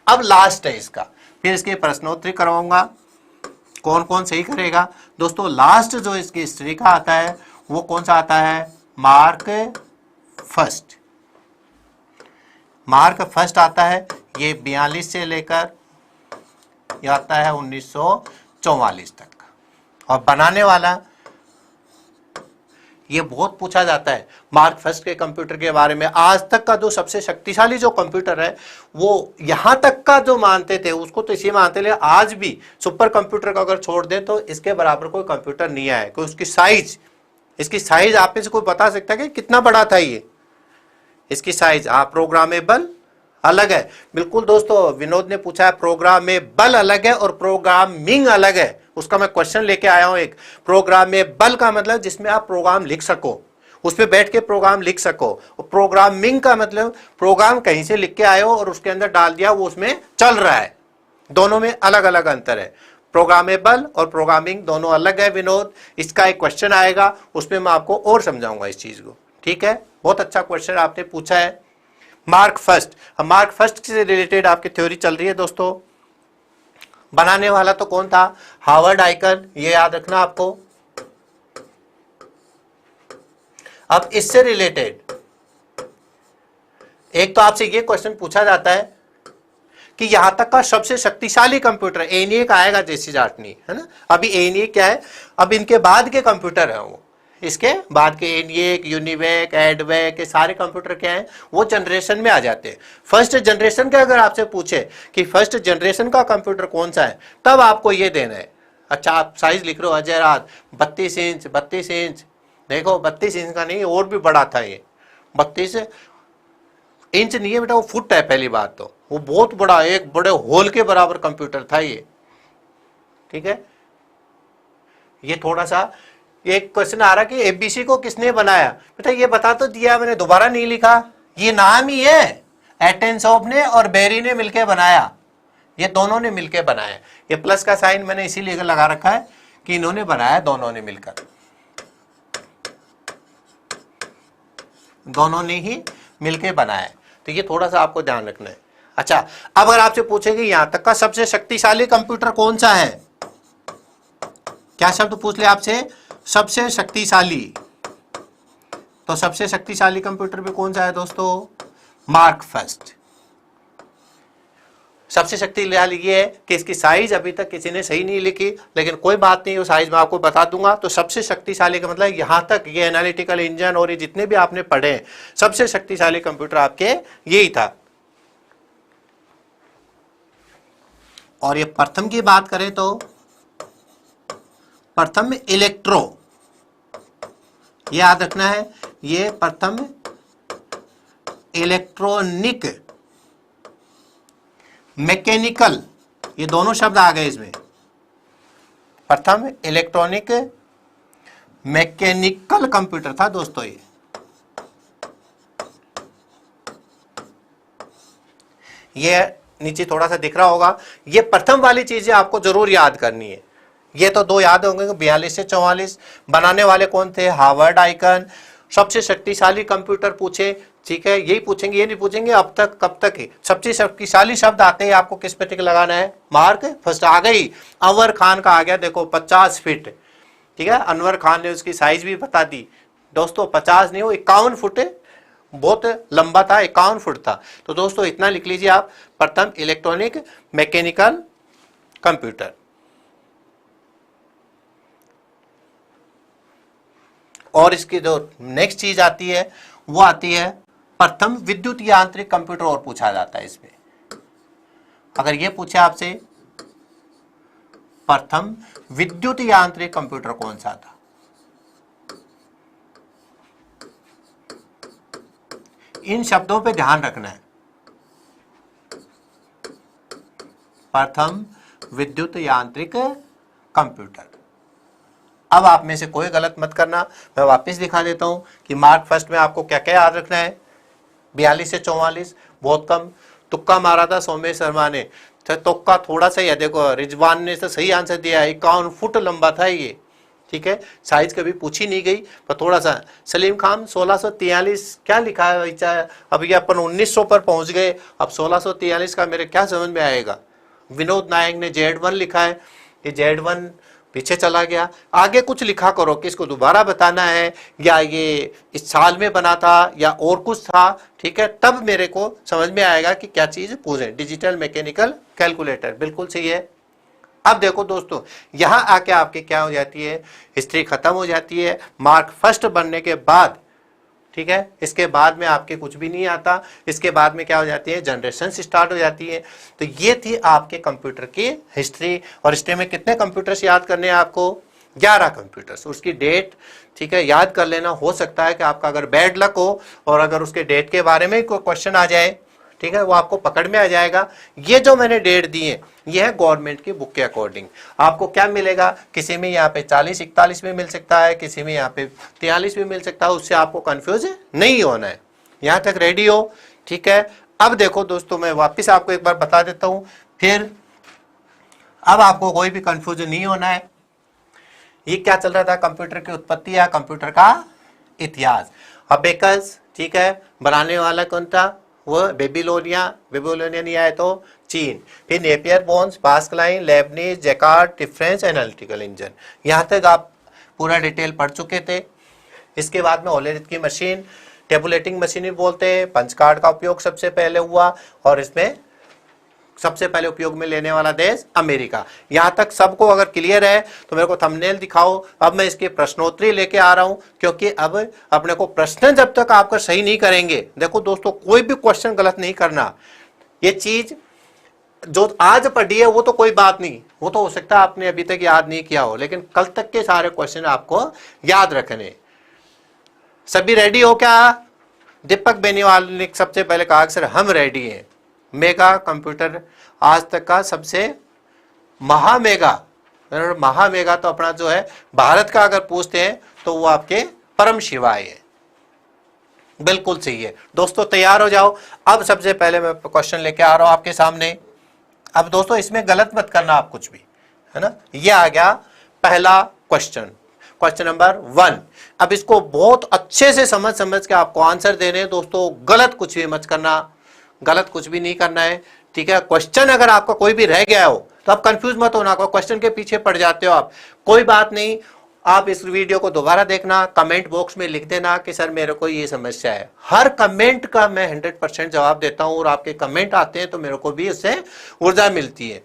अब लास्ट है इसका, फिर इसके प्रश्नोत्तरी करवाऊंगा, कौन कौन सही करेगा। दोस्तों लास्ट जो इसकी हिस्ट्री का आता है वो कौन सा आता है, मार्क फर्स्ट। मार्क फर्स्ट आता है, ये 42 से लेकर ये आता है 1944 तक। और बनाने वाला, ये बहुत पूछा जाता है मार्क फर्स्ट के कंप्यूटर के बारे में। आज तक का जो सबसे शक्तिशाली जो कंप्यूटर है वो यहां तक का जो मानते थे उसको तो इसी मानते, लेकिन आज भी सुपर कंप्यूटर को अगर छोड़ दें तो इसके बराबर कोई कंप्यूटर नहीं आया। कोई उसकी साइज, इसकी साइज आप में से कोई बता सकता है कि कितना बड़ा था ये, इसकी साइज। प्रोग्रामेबल अलग है, बिल्कुल दोस्तों विनोद ने पूछा है, प्रोग्रामेबल अलग है और प्रोग्रामिंग अलग है। उसका मैं क्वेश्चन लेके आया हूं एक। प्रोग्रामेबल का मतलब जिसमें आप प्रोग्राम लिख सको, उस पर बैठ के प्रोग्राम लिख सको। और प्रोग्रामिंग का मतलब प्रोग्राम कहीं से लिख के आए हो और उसके अंदर डाल दिया, वो उसमें चल रहा है। दोनों में अलग अलग अंतर है। प्रोग्रामेबल और प्रोग्रामिंग दोनों अलग है विनोद। इसका एक क्वेश्चन आएगा, उसमें मैं आपको और समझाऊंगा इस चीज को। ठीक है, बहुत अच्छा क्वेश्चन आपने पूछा है। मार्क फर्स्ट, अब मार्क फर्स्ट से रिलेटेड आपकी थ्योरी चल रही है दोस्तों। बनाने वाला तो कौन था, हार्वर्ड आइकन, ये याद रखना आपको। अब इससे रिलेटेड एक तो आपसे ये क्वेश्चन पूछा जाता है कि यहां तक का सबसे शक्तिशाली कंप्यूटर, ENIAC आएगा जैसी जाटनी है ना। अभी ENIAC क्या है, अब इनके बाद के कंप्यूटर हैं वो, इसके बाद के ENIAC, यूनिवैक, एडवैक, ये सारे कंप्यूटर क्या हैं, वो जनरेशन में आ जाते हैं। फर्स्ट जनरेशन के अगर आपसे पूछे कि फर्स्ट जनरेशन का कंप्यूटर कौन सा है, तब आपको ये देना है। अच्छा आप साइज लिख रहे हो अजय राज, 32 इंच, 32 इंच, देखो 32 इंच का नहीं और भी बड़ा था ये। 32 इंच नहीं है बेटा, वो फुट है पहली बात तो, वो बहुत बड़ा, एक बड़े होल के बराबर कंप्यूटर था ये। ठीक है, ये थोड़ा सा एक क्वेश्चन आ रहा कि ABC को किसने बनाया, बेटा ये बता तो दिया मैंने, दोबारा नहीं लिखा, ये नाम ही है, एटेंसॉफ ने और बेरी ने मिलकर बनाया, ये दोनों ने मिलकर बनाया। ये प्लस का साइन मैंने इसीलिए लगा रखा है कि इन्होंने बनाया, दोनों ने मिलकर, दोनों ने ही मिलकर बनाया। तो ये थोड़ा सा आपको ध्यान रखना है। अच्छा अब अगर आपसे पूछेंगे यहां तक का सबसे शक्तिशाली कंप्यूटर कौन सा है, क्या शब्द पूछ ले आपसे, सबसे शक्तिशाली। तो सबसे शक्तिशाली कंप्यूटर भी कौन सा है दोस्तों, मार्क फर्स्ट। सबसे शक्तिशाली ये है कि इसकी साइज अभी तक किसी ने सही नहीं लिखी, लेकिन कोई बात नहीं, वो साइज मैं आपको बता दूंगा। तो सबसे शक्तिशाली का मतलब यहां तक ये एनालिटिकल इंजन और ये जितने भी आपने पढ़े, सबसे शक्तिशाली कंप्यूटर आपके यही था। और ये प्रथम की बात करें तो प्रथम इलेक्ट्रो, याद रखना है, ये प्रथम इलेक्ट्रॉनिक मैकेनिकल, ये दोनों शब्द आ गए इसमें। प्रथम इलेक्ट्रॉनिक मैकेनिकल कंप्यूटर था दोस्तों ये नीचे थोड़ा सा दिख रहा होगा। ये प्रथम वाली चीजें आपको जरूर याद करनी है। ये तो दो याद होंगे, 42 से 44। बनाने वाले कौन थे, हार्वर्ड आइकन। सबसे शक्तिशाली कंप्यूटर पूछे, ठीक है, यही पूछेंगे, ये नहीं पूछेंगे अब तक कब तक है। सबसे शक्तिशाली शब्द आते ही आपको किस पे टिक लगाना है, मार्क फर्स्ट। आ गई, अनवर खान का आ गया, देखो 50 फीट, ठीक है, अनवर खान ने उसकी साइज भी बता दी दोस्तों। 50 नहीं, वो 51 फुट है, बहुत लंबा था, 51 फुट था। तो दोस्तों इतना लिख लीजिए आप, प्रथम इलेक्ट्रॉनिक मैकेनिकल कंप्यूटर। और इसकी जो नेक्स्ट चीज आती है वो आती है प्रथम विद्युत यांत्रिक कंप्यूटर, और पूछा जाता है इसमें। अगर ये पूछे आपसे प्रथम विद्युत यांत्रिक कंप्यूटर कौन सा था, इन शब्दों पे ध्यान रखना है। प्रथम विद्युत यांत्रिक कंप्यूटर। अब आप में से कोई गलत मत करना, मैं वापस दिखा देता हूं कि मार्क फर्स्ट में आपको क्या क्या याद रखना है। 42 से 44 बहुत कम, तुक्का मारा था सौम्य शर्मा ने, तो तुक्का थोड़ा सा ही है। देखो रिजवान ने तो सही आंसर दिया है, 51 फुट लंबा था ये, ठीक है। साइज कभी पूछी नहीं गई, पर थोड़ा सा। सलीम खान 1643 क्या लिखा है बच्चा, अब ये अपन 1900 पर पहुंच गए, अब 1643 का मेरे क्या समझ में आएगा। विनोद नायक ने Z1 लिखा है, ये Z1 पीछे चला गया। आगे कुछ लिखा करो कि इसको दोबारा बताना है, या ये इस साल में बना था या और कुछ था, ठीक है, तब मेरे को समझ में आएगा कि क्या चीज पूछे। डिजिटल मैकेनिकल कैलकुलेटर, बिल्कुल सही है। अब देखो दोस्तों, यहां आके आपके क्या हो जाती है, हिस्ट्री खत्म हो जाती है मार्क फर्स्ट बनने के बाद, ठीक है। इसके बाद में आपके कुछ भी नहीं आता, इसके बाद में क्या हो जाती है, जनरेशन स्टार्ट हो जाती है। तो ये थी आपके कंप्यूटर की हिस्ट्री। और हिस्ट्री में कितने कंप्यूटर्स याद करने हैं आपको, 11 कंप्यूटर्स, उसकी डेट, ठीक है, याद कर लेना। हो सकता है कि आपका अगर बैड लक हो और अगर उसके डेट के बारे में कोई क्वेश्चन आ जाए, ठीक है, वो आपको पकड़ में आ जाएगा। ये जो मैंने डेट दी है ये है गवर्नमेंट की बुक के अकॉर्डिंग। आपको क्या मिलेगा, किसी में यहाँ पे 40-41 में मिल सकता है, किसी में यहाँ पे 43 में मिल सकता है, उससे आपको कंफ्यूज नहीं होना है। यहाँ तक रेडी हो, ठीक है। अब देखो दोस्तों, मैं वापस आपको एक बार बता देता हूँ, फिर अब आपको कोई भी कंफ्यूजन नहीं होना है। ये क्या चल रहा था, कंप्यूटर की उत्पत्ति या कंप्यूटर का इतिहास। अबेकस, ठीक है, बनाने वाला कौन था, वो बेबीलोनिया नहीं आए तो चीन। फिर Napier bones, Pascaline, Leibniz, Jacquard, difference analytical engine. यहाँ तक आप पूरा डिटेल पढ़ चुके थे। इसके बाद में ओलेरिथ की मशीन, टेबुलेटिंग मशीन भी बोलते हैं। पंच कार्ड का उपयोग सबसे पहले हुआ और इसमें सबसे पहले उपयोग में लेने वाला देश अमेरिका। यहां तक सबको अगर क्लियर है तो मेरे को थंबनेल दिखाओ। अब मैं इसके प्रश्नोत्तरी लेके आ रहा हूं, क्योंकि अब अपने को प्रश्न जब तक आपका सही नहीं करेंगे, देखो दोस्तों कोई भी क्वेश्चन गलत नहीं करना। ये चीज जो आज पढ़ी है वो तो कोई बात नहीं, वो तो हो सकता है आपने अभी तक याद नहीं किया हो, लेकिन कल तक के सारे क्वेश्चन आपको याद रखने। सभी रेडी हो क्या? दीपक बेनीवाल ने सबसे पहले कहा सर हम रेडी हैं। मेगा कंप्यूटर आज तक का सबसे महामेगा तो अपना जो है भारत का अगर पूछते हैं तो वो आपके परम शिवाय है। बिल्कुल सही है दोस्तों, तैयार हो जाओ। अब सबसे पहले मैं क्वेश्चन लेके आ रहा हूं आपके सामने। अब दोस्तों इसमें गलत मत करना आप कुछ भी, है ना। ये आ गया पहला क्वेश्चन, क्वेश्चन नंबर 1। अब इसको बहुत अच्छे से समझ के आपको आंसर देने हैं दोस्तों। गलत कुछ भी मत करना, गलत कुछ भी नहीं करना है, ठीक है। क्वेश्चन अगर आपका कोई भी रह गया हो तो आप कंफ्यूज मत होना, क्वेश्चन के पीछे पड़ जाते हो आप, कोई बात नहीं। आप इस वीडियो को दोबारा देखना, कमेंट बॉक्स में लिख देना कि सर मेरे को ये समस्या है। हर कमेंट का मैं 100% जवाब देता हूं और आपके कमेंट आते हैं तो मेरे को भी उससे ऊर्जा मिलती है।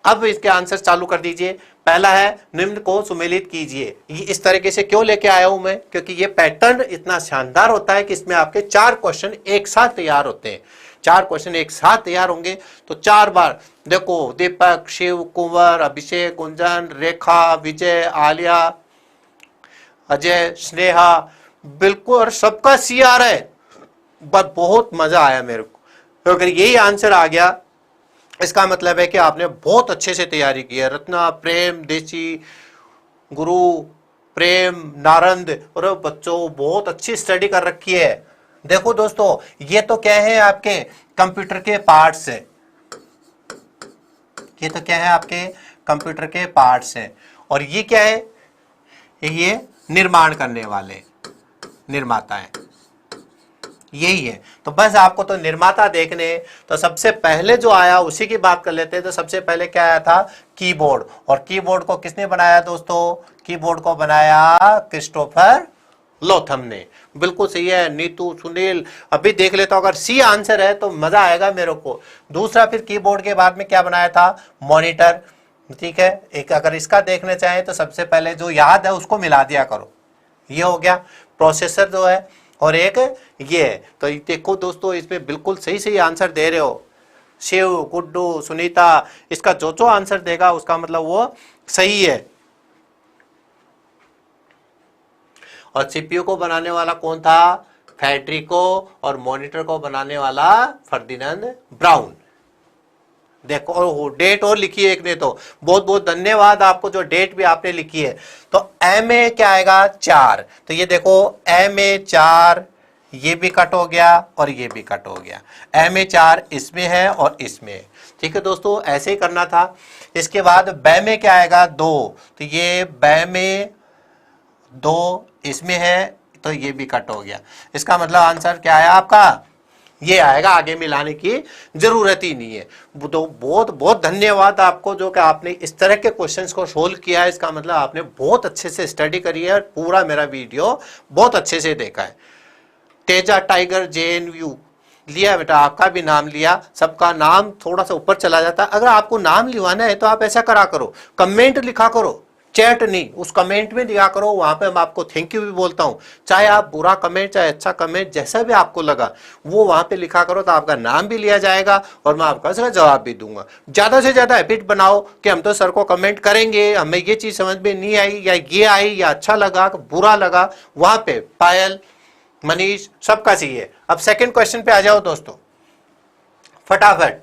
अब इसके आंसर चालू कर दीजिए। पहला है निम्न को सुमेलित कीजिए। ये इस तरीके से क्यों लेके आया हूं मैं, क्योंकि ये पैटर्न इतना शानदार होता है कि इसमें आपके 4 क्वेश्चन एक साथ तैयार होते हैं। 4 क्वेश्चन एक साथ तैयार होंगे तो 4 बार देखो, दीपक, शिव, कुंवर, अभिषेक, गुंजन, रेखा, विजय, आलिया, अजय, स्नेहा, बिल्कुल, और सबका सी आ रहा है। बट बहुत मजा आया मेरे को। तो अगर यही आंसर आ गया इसका मतलब है कि आपने बहुत अच्छे से तैयारी की है। रत्ना, प्रेम, देसी, गुरु, प्रेम, नारंद, और बच्चों बहुत अच्छी स्टडी कर रखी है। देखो दोस्तों ये तो क्या है, आपके कंप्यूटर के पार्ट्स है। ये तो क्या है, आपके कंप्यूटर के पार्ट्स हैं। और ये क्या है, ये निर्माण करने वाले निर्माता है, यही है। तो बस आपको तो निर्माता देखने, तो सबसे पहले जो आया उसी की बात कर लेते हैं। तो सबसे पहले क्या आया था, कीबोर्ड। और कीबोर्ड को किसने बनाया दोस्तों, कीबोर्ड को बनाया क्रिस्टोफर लोथम ने। बिल्कुल सही है। नीतू, सुनील, अभी देख लेता हूं, अगर सी आंसर है तो मजा आएगा मेरे को। दूसरा फिर कीबोर्ड के बाद में क्या बनाया था, मॉनिटर, ठीक है। एक अगर इसका देखना चाहें तो सबसे पहले जो याद है उसको मिला दिया करो। ये हो गया प्रोसेसर जो है, और एक ये है। तो देखो दोस्तों इसमें बिल्कुल सही सही आंसर दे रहे हो। शिव, गुड्डू, सुनीता, इसका जो आंसर देगा उसका मतलब वो सही है। और सीपीयू को बनाने वाला कौन था, फेडरिको, और मॉनिटर को बनाने वाला फर्डिनेंड ब्राउन। देखो और डेट और लिखी है एक ने, तो बहुत बहुत धन्यवाद आपको जो डेट भी आपने लिखी है। तो एम ए क्या आएगा, 4। तो ये देखो एम ए 4, ये भी कट हो गया और ये भी कट हो गया। एम ए 4 इसमें है और इसमें है। ठीक है दोस्तों, ऐसे ही करना था। इसके बाद बै में क्या आएगा 2, तो ये बै में 2 इसमें है तो ये भी कट हो गया। इसका मतलब आंसर क्या है आपका, ये आएगा, आगे मिलाने की जरूरत ही नहीं है। तो बहुत बहुत धन्यवाद आपको जो कि आपने इस तरह के क्वेश्चंस को सोल्व किया है। इसका मतलब आपने बहुत अच्छे से स्टडी करी है, पूरा मेरा वीडियो बहुत अच्छे से देखा है। तेजा टाइगर JNU लिया बेटा, आपका भी नाम लिया, सबका नाम थोड़ा सा ऊपर चला जाता है। अगर आपको नाम लिखवाना है तो आप ऐसा करा करो, कमेंट लिखा करो, चैट नहीं, उस कमेंट में लिखा करो, वहां पे मैं आपको थैंक यू भी बोलता हूं। चाहे आप बुरा कमेंट चाहे अच्छा कमेंट जैसा भी आपको लगा वो वहां पे लिखा करो, तो आपका नाम भी लिया जाएगा और मैं आपका इसका जवाब भी दूंगा। ज्यादा से ज्यादा हैबिट बनाओ कि हम तो सर को कमेंट करेंगे, हमें ये चीज समझ में नहीं आई या ये आई या अच्छा लगा बुरा लगा, वहां पे पायल मनीष सबका चाहिए। अब सेकंड क्वेश्चन पे आ जाओ दोस्तों, फटाफट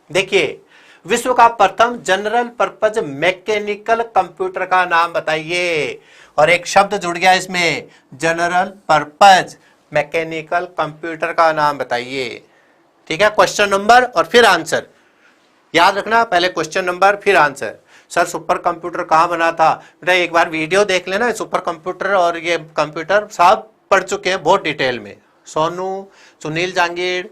देखिए, विश्व का प्रथम जनरल पर्पज मैकेनिकल कंप्यूटर का नाम बताइए। और एक शब्द जुड़ गया इसमें, जनरल पर्पज मैकेनिकल कंप्यूटर का नाम बताइए। ठीक है, क्वेश्चन नंबर और फिर आंसर याद रखना, पहले क्वेश्चन नंबर फिर आंसर। सर सुपर कंप्यूटर कहाँ बना था बेटा, एक बार वीडियो देख लेना, सुपर कंप्यूटर और ये कंप्यूटर सब पढ़ चुके हैं बहुत डिटेल में। सोनू सुनील जांगीर,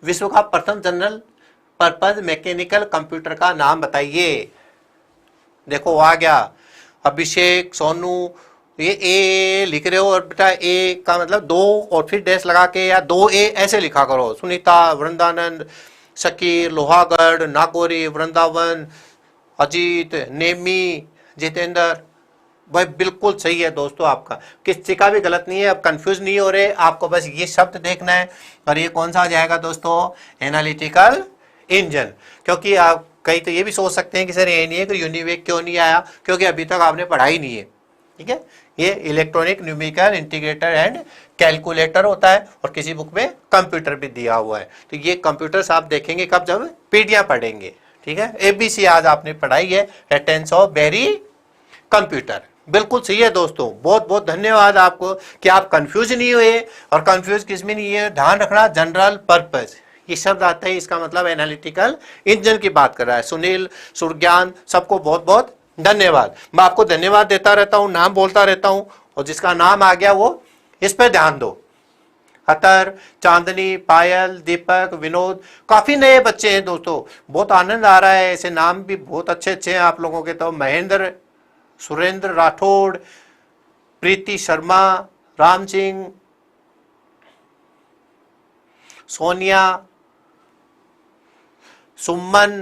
विश्व का प्रथम जनरल पर्पज मैकेनिकल कंप्यूटर का नाम बताइए। देखो आ गया, अभिषेक सोनू, ये ए लिख रहे हो और बेटा ए का मतलब 2 और फिर डैश लगा के या 2A ऐसे लिखा करो। सुनीता, वृंदानंद, शकीर, लोहागढ़, नागौरी, वृंदावन, अजीत, नेमी, जितेंद्र, भाई बिल्कुल सही है दोस्तों, आपका किसी का भी गलत नहीं है। अब कंफ्यूज नहीं हो रहे, आपको बस ये शब्द देखना है। और ये कौन सा आ जाएगा दोस्तों, एनालिटिकल इंजन। क्योंकि आप कई तो ये भी सोच सकते हैं कि सर ये नहीं है कि यूनिवेक क्यों नहीं आया, क्योंकि अभी तक आपने पढ़ाई नहीं है। ठीक है, ये electronic numerical integrator and calculator होता है और किसी बुक में कंप्यूटर भी दिया हुआ है। तो ये कंप्यूटर्स आप देखेंगे कब, जब पीढ़ियां पढ़ेंगे। ठीक है, ABC आज आपने पढ़ाई है, टेंस ऑफ वेरी कंप्यूटर, बिल्कुल सही है दोस्तों। बहुत बहुत धन्यवाद आपको कि आप कंफ्यूज नहीं हुए। और कंफ्यूज किस में नहीं है, ध्यान रखना, जनरल पर्पस ये शब्द आता है, इसका मतलब एनालिटिकल इंजन की बात कर रहा है। सुनील, सुरज्ञान, सबको बहुत बहुत धन्यवाद। मैं आपको धन्यवाद देता रहता हूँ, नाम बोलता रहता हूँ, और जिसका नाम आ गया वो इस पर ध्यान दो। अतर, चांदनी, पायल, दीपक, विनोद, काफी नए बच्चे हैं दोस्तों, बहुत आनंद आ रहा है। ऐसे नाम भी बहुत अच्छे अच्छे हैं आप लोगों के। तो महेंद्र, सुरेंद्र राठौड़, प्रीति शर्मा, राम सिंह, सोनिया, सुमन,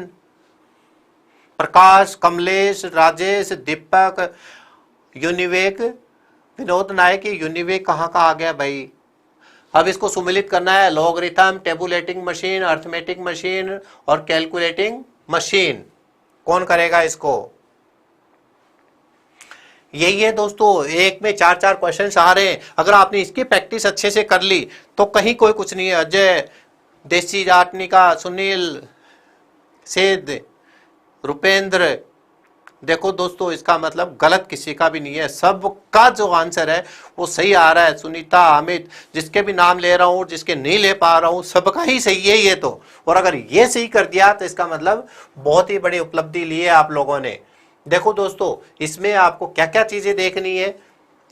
प्रकाश, कमलेश, राजेश, दीपक, यूनिवेक, विनोद नायक। यूनिवेक कहाँ का आ गया भाई। अब इसको सुमिलित करना है, logarithm, tabulating machine, arithmetic machine और कैलकुलेटिंग मशीन। कौन करेगा इसको, यही है दोस्तों। एक में 4-4 क्वेश्चन आ रहे हैं, अगर आपने इसकी प्रैक्टिस अच्छे से कर ली तो कहीं कोई कुछ नहीं है। अजय, देसी जाटनिका, सुनील, सेद, रुपेंद्र, देखो दोस्तों इसका मतलब गलत किसी का भी नहीं है, सबका जो आंसर है वो सही आ रहा है। सुनीता, अमित, जिसके भी नाम ले रहा हूं, जिसके नहीं ले पा रहा हूं, सबका ही सही है ये तो। और अगर ये सही कर दिया तो इसका मतलब बहुत ही बड़ी उपलब्धि ली है आप लोगों ने। देखो दोस्तों, इसमें आपको क्या क्या चीजें देखनी है।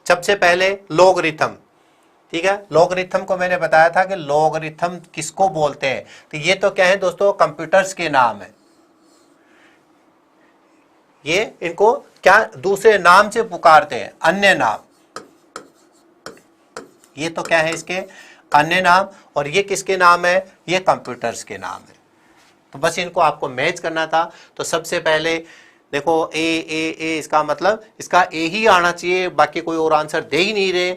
सबसे पहले लॉगरिथम, ठीक है, लॉगरिथम को मैंने बताया था कि लॉगरिथम किसको बोलते हैं। तो ये तो क्या है दोस्तों, कंप्यूटर्स के नाम है। ये इनको क्या दूसरे नाम से पुकारते हैं, अन्य नाम। ये तो क्या है, इसके अन्य नाम। और ये किसके नाम है, ये कंप्यूटर्स के नाम है। तो बस इनको आपको मैच करना था। तो सबसे पहले देखो ए ए ए, इसका मतलब इसका ए ही आना चाहिए, बाकी कोई और आंसर दे ही नहीं रहे।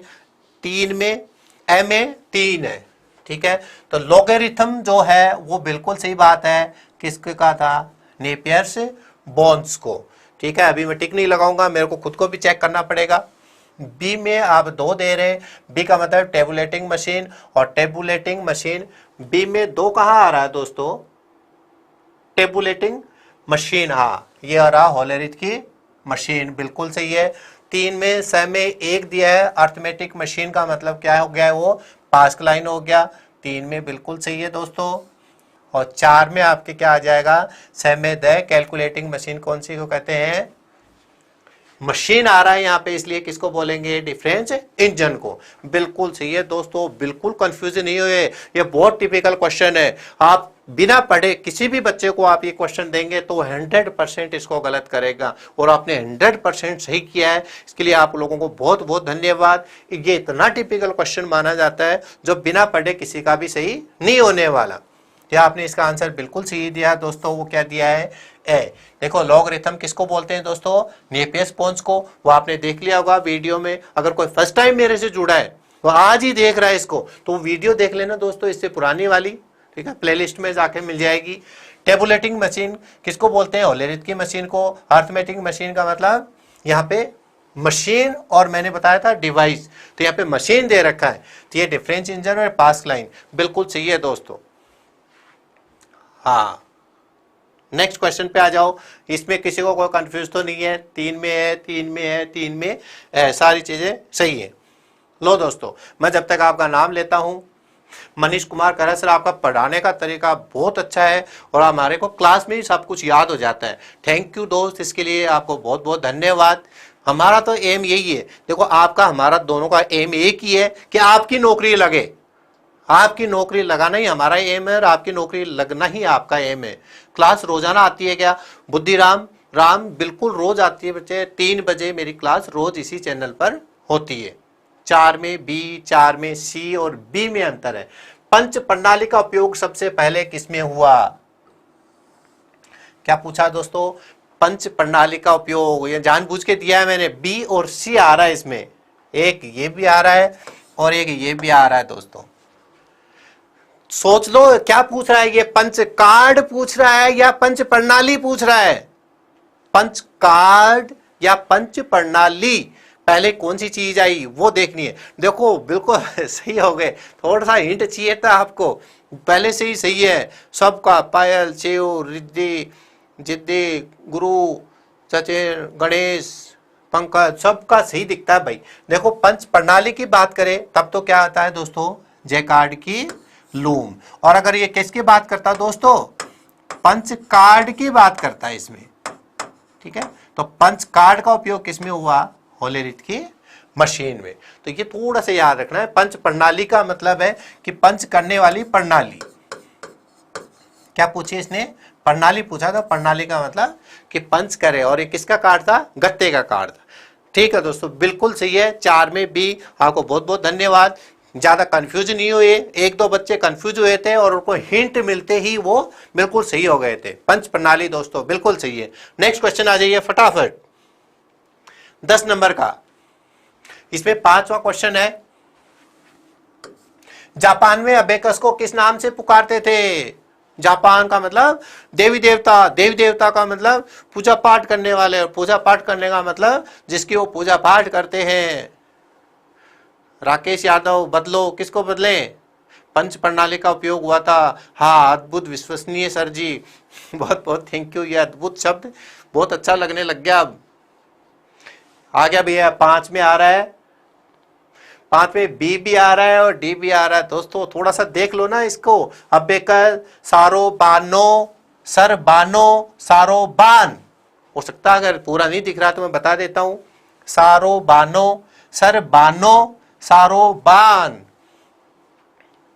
3 में एम ए 3 है, ठीक है। तो लॉगरिथम जो है वो बिल्कुल सही बात है, किसके का था, नेपियर्स बोन्स को, ठीक है। अभी मैं टिक नहीं लगाऊंगा, मेरे को खुद को भी चेक करना पड़ेगा। बी में आप 2 दे रहे हैं, बी का मतलब टेबुलेटिंग मशीन, और टेबुलेटिंग मशीन बी में 2 कहाँ आ रहा है दोस्तों, टेबुलेटिंग मशीन, हाँ ये आ रहा होलेरिथ की मशीन, बिल्कुल सही है। 3 में स में 1 दिया है, अर्थमेटिक मशीन का मतलब क्या हो गया, वो पास्क लाइन हो गया। 3 में बिल्कुल सही है दोस्तों। और 4 में आपके क्या आ जाएगा, स में द कैलकुलेटिंग मशीन कौन सी को कहते हैं, मशीन आ रहा है यहाँ पे, इसलिए किसको बोलेंगे, डिफरेंस इंजन को। बिल्कुल सही है दोस्तों, बिल्कुल कंफ्यूजन नहीं हुए, ये बहुत टिपिकल क्वेश्चन है। आप बिना पढ़े किसी भी बच्चे को आप ये क्वेश्चन देंगे तो 100% इसको गलत करेगा, और आपने 100% सही किया है, इसके लिए आप लोगों को बहुत बहुत धन्यवाद। ये इतना टिपिकल क्वेश्चन माना जाता है जो बिना पढ़े किसी का भी सही नहीं होने वाला। या आपने इसका आंसर बिल्कुल सही दिया दोस्तों, वो क्या दिया है, ए। देखो लॉगरिथम किसको बोलते हैं दोस्तों, नेपियर-स्टोन्स को, वो आपने देख लिया होगा वीडियो में। अगर कोई फर्स्ट टाइम मेरे से जुड़ा है वो आज ही देख रहा है इसको, तो वीडियो देख लेना दोस्तों, इससे पुरानी वाली, ठीक है, प्लेलिस्ट में जाके मिल जाएगी। टेबुलेटिंग मशीन किसको बोलते हैं, होलेरिथ की मशीन को। अर्थमेटिक मशीन का मतलब यहाँ पे मशीन, और मैंने बताया था डिवाइस, तो यहाँ पे मशीन दे रखा है, तो ये डिफरेंस इंजन और पास्क लाइन बिल्कुल सही है दोस्तों। हाँ, नेक्स्ट क्वेश्चन पे आ जाओ। इसमें किसी को कोई कंफ्यूज तो नहीं है, 3 में है, 3 में है, 3 में है, सारी चीजें सही है। लो दोस्तों, मैं जब तक आपका नाम लेता हूं, मनीष कुमार खरा सर, आपका पढ़ाने का तरीका बहुत अच्छा है और हमारे को क्लास में ही सब कुछ याद हो जाता है। थैंक यू दोस्त, इसके लिए आपको बहुत बहुत धन्यवाद। हमारा तो एम यही है, देखो आपका हमारा दोनों का एम एक ही है कि आपकी नौकरी लगे। आपकी नौकरी लगाना ही हमारा एम है और आपकी नौकरी लगना ही आपका एम है। क्लास रोजाना आती है क्या, बुद्धिराम राम, बिल्कुल रोज आती है बच्चे, 3 बजे मेरी क्लास रोज इसी चैनल पर होती है। 4 में बी, 4 में सी और बी में अंतर है। पंच प्रणाली का उपयोग सबसे पहले किसमें हुआ, क्या पूछा दोस्तों, पंच प्रणाली का उपयोग, ये जानबूझ के दिया है मैंने, बी और सी आ रहा है इसमें, एक ये भी आ रहा है और एक ये भी आ रहा है दोस्तों। सोच लो क्या पूछ रहा है ये, पंच कार्ड पूछ रहा है या पंच प्रणाली पूछ रहा है, पंच कार्ड या पंच प्रणाली, पहले कौन सी चीज आई वो देखनी है। देखो बिल्कुल सही हो गए, थोड़ा सा हिंट चाहिए था आपको, पहले से ही सही है सबका। पायल, शिव, रिद्धि, जिद्दी, गुरु, सचिन, गणेश, पंकज, सबका सही दिखता है भाई। देखो पंच प्रणाली की बात करें तब तो क्या आता है दोस्तों, जैकार्ड की लूम। और अगर ये किसकी बात करता है दोस्तों, पंच कार्ड की बात करता है इसमें, ठीक है। तो पंच कार्ड का उपयोग किसमें हुआ, होलेरिथ की मशीन में। तो ये थोड़ा सा याद रखना है। पंच प्रणाली का मतलब है कि पंच करने वाली प्रणाली। क्या पूछी इसने, प्रणाली पूछा था, प्रणाली का मतलब कि पंच करे, और ये किसका कार्ड था, गत्ते का कार्ड था। ठीक है दोस्तों, बिल्कुल सही है। 4 में बी, आपको बहुत बहुत धन्यवाद। ज्यादा कंफ्यूज नहीं हुए, 1-2 बच्चे कंफ्यूज हुए थे और उनको हिंट मिलते ही वो बिल्कुल सही हो गए थे। पंच प्रणाली दोस्तों बिल्कुल सही है। नेक्स्ट क्वेश्चन आ जाइए फटाफट, 10 नंबर का, इसमें 5वां क्वेश्चन है। जापान में अबेकस को किस नाम से पुकारते थे, जापान का मतलब देवी देवता, देवी देवता का मतलब पूजा पाठ करने वाले, और पूजा पाठ करने का मतलब जिसकी वो पूजा पाठ करते हैं। राकेश यादव, बदलो, किसको बदले, पंच प्रणाली का उपयोग हुआ था। हाँ, अद्भुत, विश्वसनीय सर जी, बहुत बहुत थैंक यू। ये अद्भुत शब्द बहुत अच्छा लगने लग गया। अब आ गया भैया, 5 में आ रहा है, 5 में बी भी आ रहा है और डी भी आ रहा है। दोस्तों थोड़ा सा देख लो ना इसको, अबेकर, सारो बानो, सर बानो, सारो बान, हो सकता है अगर पूरा नहीं दिख रहा तो मैं बता देता हूं, सारो बानो, सर बानो, सारो बान।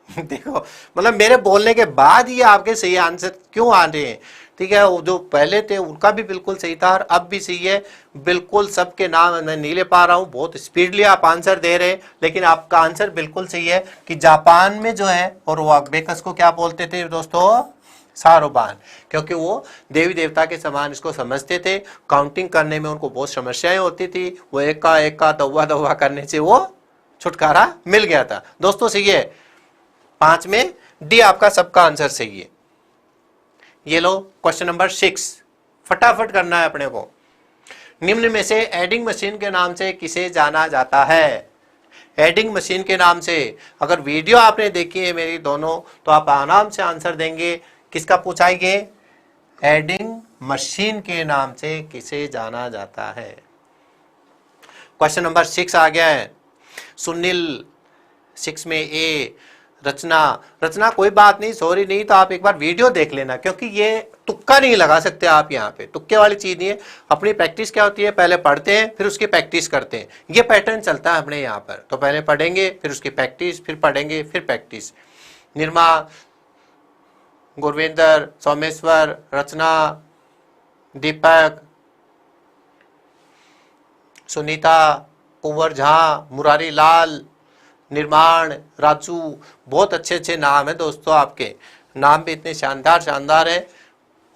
देखो मतलब मेरे बोलने के बाद ही आपके सही आंसर क्यों आ रहे हैं, ठीक है। वो जो पहले थे उनका भी बिल्कुल सही था और अब भी सही है, बिल्कुल सबके नाम मैं नहीं ले पा रहा हूँ, बहुत स्पीडली आप आंसर दे रहे हैं, लेकिन आपका आंसर बिल्कुल सही है कि जापान में जो है, और वो अबेकस को क्या बोलते थे दोस्तों, सारोबान, क्योंकि वो देवी देवता के समान इसको समझते थे। काउंटिंग करने में उनको बहुत समस्याएं होती थी, वो एक का दौवा दौवा करने से वो छुटकारा मिल गया था। दोस्तों सही है, 5 में डी आपका सबका आंसर सही है। ये लो क्वेश्चन नंबर 6, फटाफट करना है अपने को। निम्न में से एडिंग मशीन के नाम से किसे जाना जाता है, एडिंग मशीन के नाम से। अगर वीडियो आपने देखी है मेरी दोनों तो आप आराम से आंसर देंगे। किसका पूछाएंगे, एडिंग मशीन के नाम से किसे जाना जाता है। क्वेश्चन नंबर 6 आ गया है। सुनील 6 में ए। रचना कोई बात नहीं, सॉरी नहीं तो आप एक बार वीडियो देख लेना, क्योंकि ये तुक्का नहीं लगा सकते आप यहाँ पे, तुक्के वाली चीज नहीं है। अपनी प्रैक्टिस क्या होती है, पहले पढ़ते हैं फिर उसकी प्रैक्टिस करते हैं, ये पैटर्न चलता है अपने यहाँ पर। तो पहले पढ़ेंगे फिर उसकी प्रैक्टिस, फिर पढ़ेंगे फिर प्रैक्टिस। निर्मा, गुरविंदर, सोमेश्वर, रचना, दीपक, सुनीता, कुंवर झा, मुरारी लाल, निर्माण, राजू, बहुत अच्छे अच्छे नाम है दोस्तों। आपके नाम भी इतने शानदार शानदार है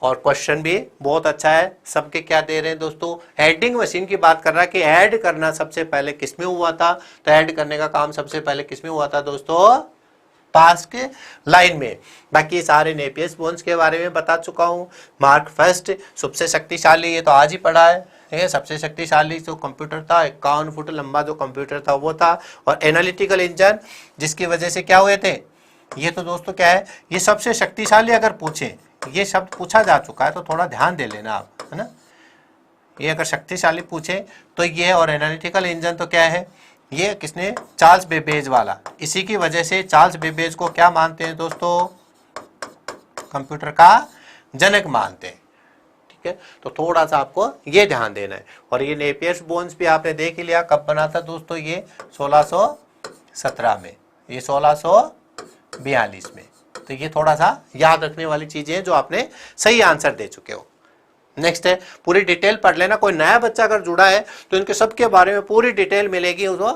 और क्वेश्चन भी बहुत अच्छा है। सबके क्या दे रहे हैं दोस्तों, एडिंग मशीन की बात कर रहा है कि ऐड करना सबसे पहले किसमें हुआ था। तो ऐड करने का काम सबसे पहले किसमें हुआ था दोस्तों, पास के लाइन में। बाकी सारे नेपियर बोन्स के बारे में बता चुका हूं। मार्क फर्स्ट सबसे शक्तिशाली, ये तो आज ही पढ़ा है। ठीक है, सबसे शक्तिशाली जो कंप्यूटर था, 51 फुट लंबा जो कंप्यूटर था वो था। और एनालिटिकल इंजन जिसकी वजह से क्या हुए थे, ये तो दोस्तों क्या है, ये सबसे शक्तिशाली अगर पूछे, ये शब्द पूछा जा चुका है तो थोड़ा ध्यान दे लेना आप, है ना। ये अगर शक्तिशाली पूछे तो ये, और एनालिटिकल इंजन तो क्या है, ये किसने, चार्ल्स बेबेज वाला। इसी की वजह से चार्ल्स बेबेज को क्या मानते हैं दोस्तों, कंप्यूटर का जनक मानते हैं। ठीक है, तो थोड़ा सा आपको ये ध्यान देना है। और ये नेपियर्स बोन्स भी आपने देख ही लिया, कब बना था दोस्तों, ये 1617 में, ये 1642 में। तो ये थोड़ा सा याद रखने वाली चीजें हैं जो आपने सही आंसर दे चुके हो। नेक्स्ट है, पूरी डिटेल पढ़ लेना। कोई नया बच्चा अगर जुड़ा है तो इनके सबके बारे में पूरी डिटेल मिलेगी उसको।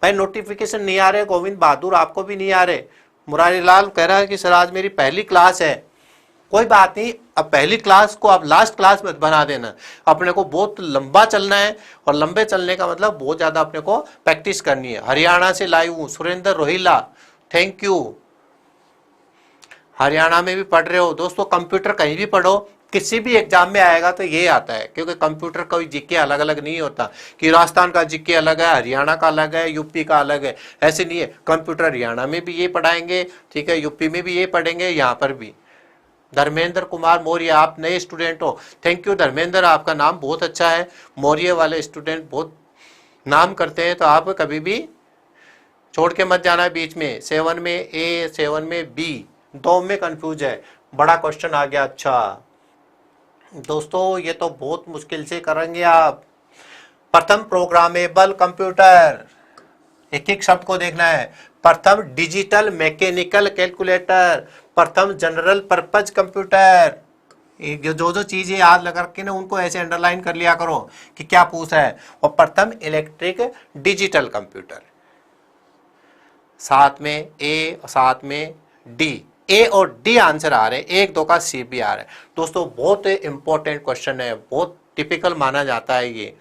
भाई नोटिफिकेशन नहीं आ रहे, गोविंद बहादुर आपको भी नहीं आ रहे, मुरारी लाल कह रहा है कि सर आज मेरी पहली क्लास है। कोई बात नहीं, अब पहली क्लास को आप लास्ट क्लास मत बना देना। अपने को बहुत लंबा चलना है, और लंबे चलने का मतलब बहुत ज्यादा अपने को प्रैक्टिस करनी है। हरियाणा से लाइव हूं, सुरेंद्र रोहिला, थैंक यू। हरियाणा में भी पढ़ रहे हो दोस्तों। कंप्यूटर कहीं भी पढ़ो, किसी भी एग्जाम में आएगा तो ये आता है, क्योंकि कंप्यूटर का जीके अलग अलग नहीं होता कि राजस्थान का जीके अलग है, हरियाणा का अलग है, यूपी का अलग है, ऐसे नहीं है। कंप्यूटर हरियाणा में भी ये पढ़ाएंगे, ठीक है, यूपी में भी ये पढ़ेंगे, यहाँ पर भी। धर्मेंद्र कुमार मौर्य, आप नए स्टूडेंट हो, थैंक यू धर्मेंद्र, आपका नाम बहुत अच्छा है। मौर्य वाले स्टूडेंट बहुत नाम करते हैं, तो आप कभी भी छोड़ के मत जाना बीच में। 7 में ए, 7 में बी, दो में कंफ्यूज है। बड़ा क्वेश्चन आ गया। अच्छा दोस्तों, ये तो बहुत मुश्किल से करेंगे आप। प्रथम प्रोग्रामेबल कंप्यूटर, एक एक शब्द को देखना है। प्रथम डिजिटल मैकेनिकल कैलकुलेटर, प्रथम जनरल पर्पज कंप्यूटर। जो जो चीजें याद लगा के ना, उनको ऐसे अंडरलाइन कर लिया करो कि क्या पूछा है। और प्रथम इलेक्ट्रिक डिजिटल कंप्यूटर, साथ में ए, साथ में डी। ए और डी आंसर आ रहे हैं, 1 2 का सी भी आ रहा है। दोस्तों बहुत इंपॉर्टेंट क्वेश्चन है, बहुत टिपिकल माना जाता है ये।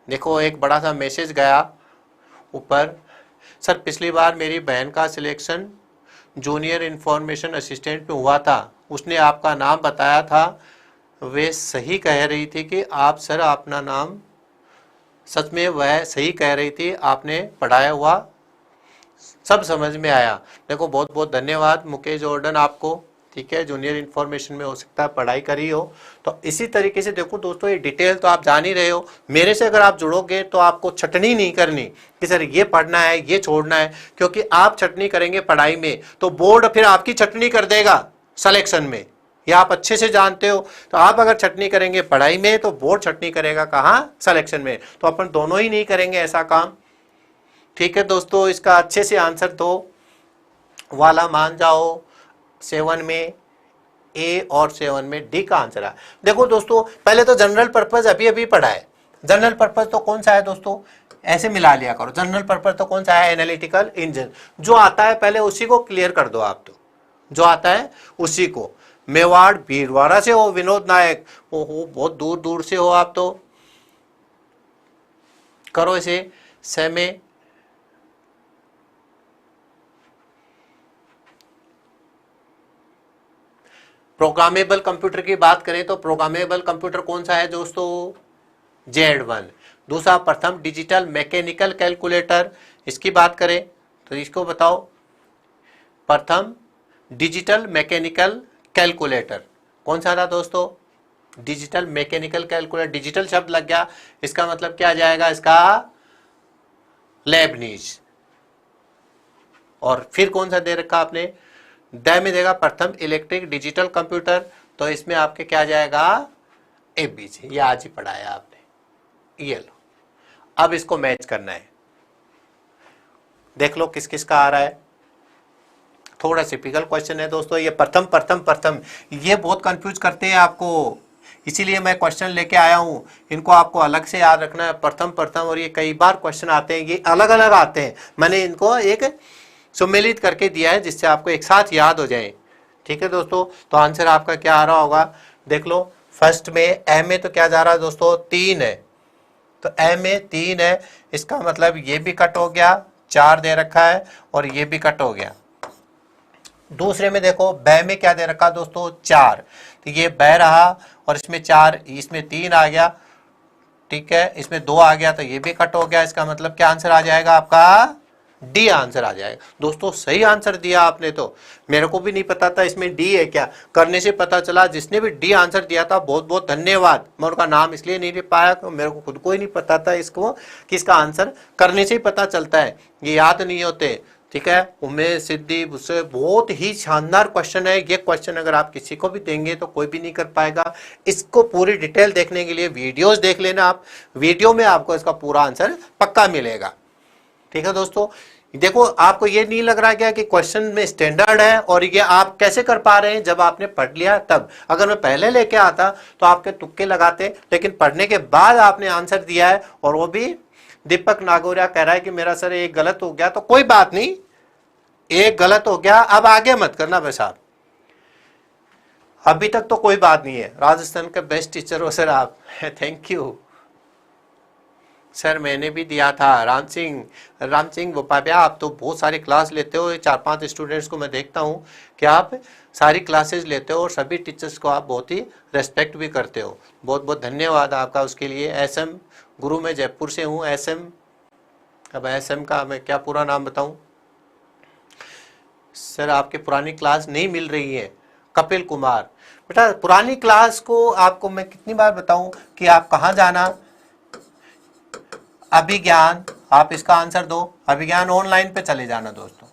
देखो एक बड़ा सा मैसेज गया ऊपर, सर पिछली बार मेरी बहन का सिलेक्शन जूनियर इंफॉर्मेशन असिस्टेंट में हुआ था, उसने आपका नाम बताया था, वे सही कह रही थी कि आप सर अपना नाम, सच में वह सही कह रही थी, आपने पढ़ाया हुआ सब समझ में आया। देखो बहुत बहुत धन्यवाद मुकेश जॉर्डन आपको, ठीक है, जूनियर इन्फॉर्मेशन में हो सकता है पढ़ाई करी हो। तो इसी तरीके से देखो दोस्तों, ये डिटेल तो आप जान ही रहे हो। मेरे से अगर आप जुड़ोगे तो आपको छटनी नहीं करनी कि सर ये पढ़ना है ये छोड़ना है, क्योंकि आप छटनी करेंगे पढ़ाई में तो बोर्ड फिर आपकी छटनी कर देगा सिलेक्शन में, ये आप अच्छे से जानते हो। तो आप अगर छटनी करेंगे पढ़ाई में तो बोर्ड छटनी करेगा कहाँ, सिलेक्शन में। तो अपन दोनों ही नहीं करेंगे ऐसा काम, ठीक है दोस्तों। इसका अच्छे से आंसर दो वाला मान जाओ। 7 में ए और 7 में डी का आंसर है। देखो दोस्तों, पहले तो जनरल पर्पस अभी अभी पढ़ा है। जनरल पर्पस तो कौन सा है दोस्तों, ऐसे मिला लिया करो। जनरल पर्पस तो कौन सा है, एनालिटिकल इंजन। जो आता है पहले उसी को क्लियर कर दो आप, तो जो आता है उसी को। मेवाड़ भीलवाड़ा से हो विनोद नायक, ओहो बहुत दूर दूर से हो आप, तो करो इसे। सेमे प्रोग्रामेबल कंप्यूटर की बात करें तो प्रोग्रामेबल कंप्यूटर कौन सा है दोस्तों, Z1। दूसरा प्रथम डिजिटल मैकेनिकल कैलकुलेटर, इसकी बात करें तो इसको बताओ, प्रथम डिजिटल मैकेनिकल कैलकुलेटर कौन सा था दोस्तों, डिजिटल मैकेनिकल कैलकुलेटर, डिजिटल शब्द लग गया, इसका मतलब क्या आ जाएगा इसका, लेबनीज। और फिर कौन सा दे रखा आपने, द में देगा प्रथम इलेक्ट्रिक डिजिटल कंप्यूटर, तो इसमें आपके क्या आ जाएगा, एबीसी। ये आज ही पढ़ाया आपने, ये लो। अब इसको मैच करना है, देख लो किस किस का आ रहा है। थोड़ा टिपिकल क्वेश्चन है दोस्तों, ये प्रथम प्रथम प्रथम, ये बहुत कंफ्यूज करते हैं आपको, इसीलिए मैं क्वेश्चन लेके आया हूं, इनको आपको अलग से याद रखना है, प्रथम प्रथम। और ये कई बार क्वेश्चन आते हैं, ये अलग अलग आते हैं, मैंने इनको एक सम्मिलित करके दिया है जिससे आपको एक साथ याद हो जाए। ठीक है दोस्तों, तो आंसर आपका क्या आ रहा होगा, देख लो। फर्स्ट में ए में तो क्या जा रहा है दोस्तों, 3 है, तो ए में 3 है, इसका मतलब ये भी कट हो गया, 4 दे रखा है, और ये भी कट हो गया। दूसरे में देखो बै में क्या दे रखा दोस्तों, 4, तो ये बै रहा, और इसमें 4, इसमें 3 आ गया, ठीक है, इसमें 2 आ गया, तो ये भी कट हो गया। इसका मतलब क्या आंसर आ जाएगा आपका, डी आंसर आ जाएगा। दोस्तों सही आंसर दिया आपने, तो मेरे को भी नहीं पता था इसमें डी है क्या, करने से पता चला। जिसने भी डी आंसर दिया था बहुत बहुत धन्यवाद। मैं उनका नाम इसलिए नहीं ले पाया, मेरे को खुद को ही नहीं पता था इसको, कि इसका आंसर करने से ही पता चलता है, ये याद नहीं होते। ठीक है, उमेश सिद्धि उससे बहुत ही शानदार क्वेश्चन है ये क्वेश्चन, अगर आप किसी को भी देंगे तो कोई भी नहीं कर पाएगा। इसको पूरी डिटेल देखने के लिए वीडियोस देख लेना आप, वीडियो में आपको इसका पूरा आंसर पक्का मिलेगा। ठीक है दोस्तों, देखो आपको ये नहीं लग रहा क्या कि क्वेश्चन में स्टैंडर्ड है, और ये आप कैसे कर पा रहे हैं, जब आपने पढ़ लिया तब। अगर मैं पहले लेके आता तो आपके तुक्के लगाते, लेकिन पढ़ने के बाद आपने आंसर दिया है, और वो भी दीपक नागौरिया कह रहा है कि मेरा सर एक गलत हो गया, तो कोई बात नहीं, एक गलत हो गया, अब आगे मत करना बस आप, अभी तक तो कोई बात नहीं है। राजस्थान के बेस्ट टीचर हो सर आप, थैंक यू सर, मैंने भी दिया था। राम सिंह वोपाबिया, आप तो बहुत सारी क्लास लेते हो, 4-5 स्टूडेंट्स को मैं देखता हूँ कि आप सारी क्लासेस लेते हो, और सभी टीचर्स को आप बहुत ही रेस्पेक्ट भी करते हो, बहुत बहुत धन्यवाद आपका उसके लिए। एसएम गुरु, मैं जयपुर से हूँ। एसएम, अब एसएम का मैं क्या पूरा नाम बताऊँ सर, आपके पुरानी क्लास नहीं मिल रही है। कपिल कुमार, बेटा पुरानी क्लास को आपको मैं कितनी बार बताऊं कि आप कहाँ जाना, अभिज्ञान, आप इसका आंसर दो, अभिज्ञान ऑनलाइन पे चले जाना दोस्तों।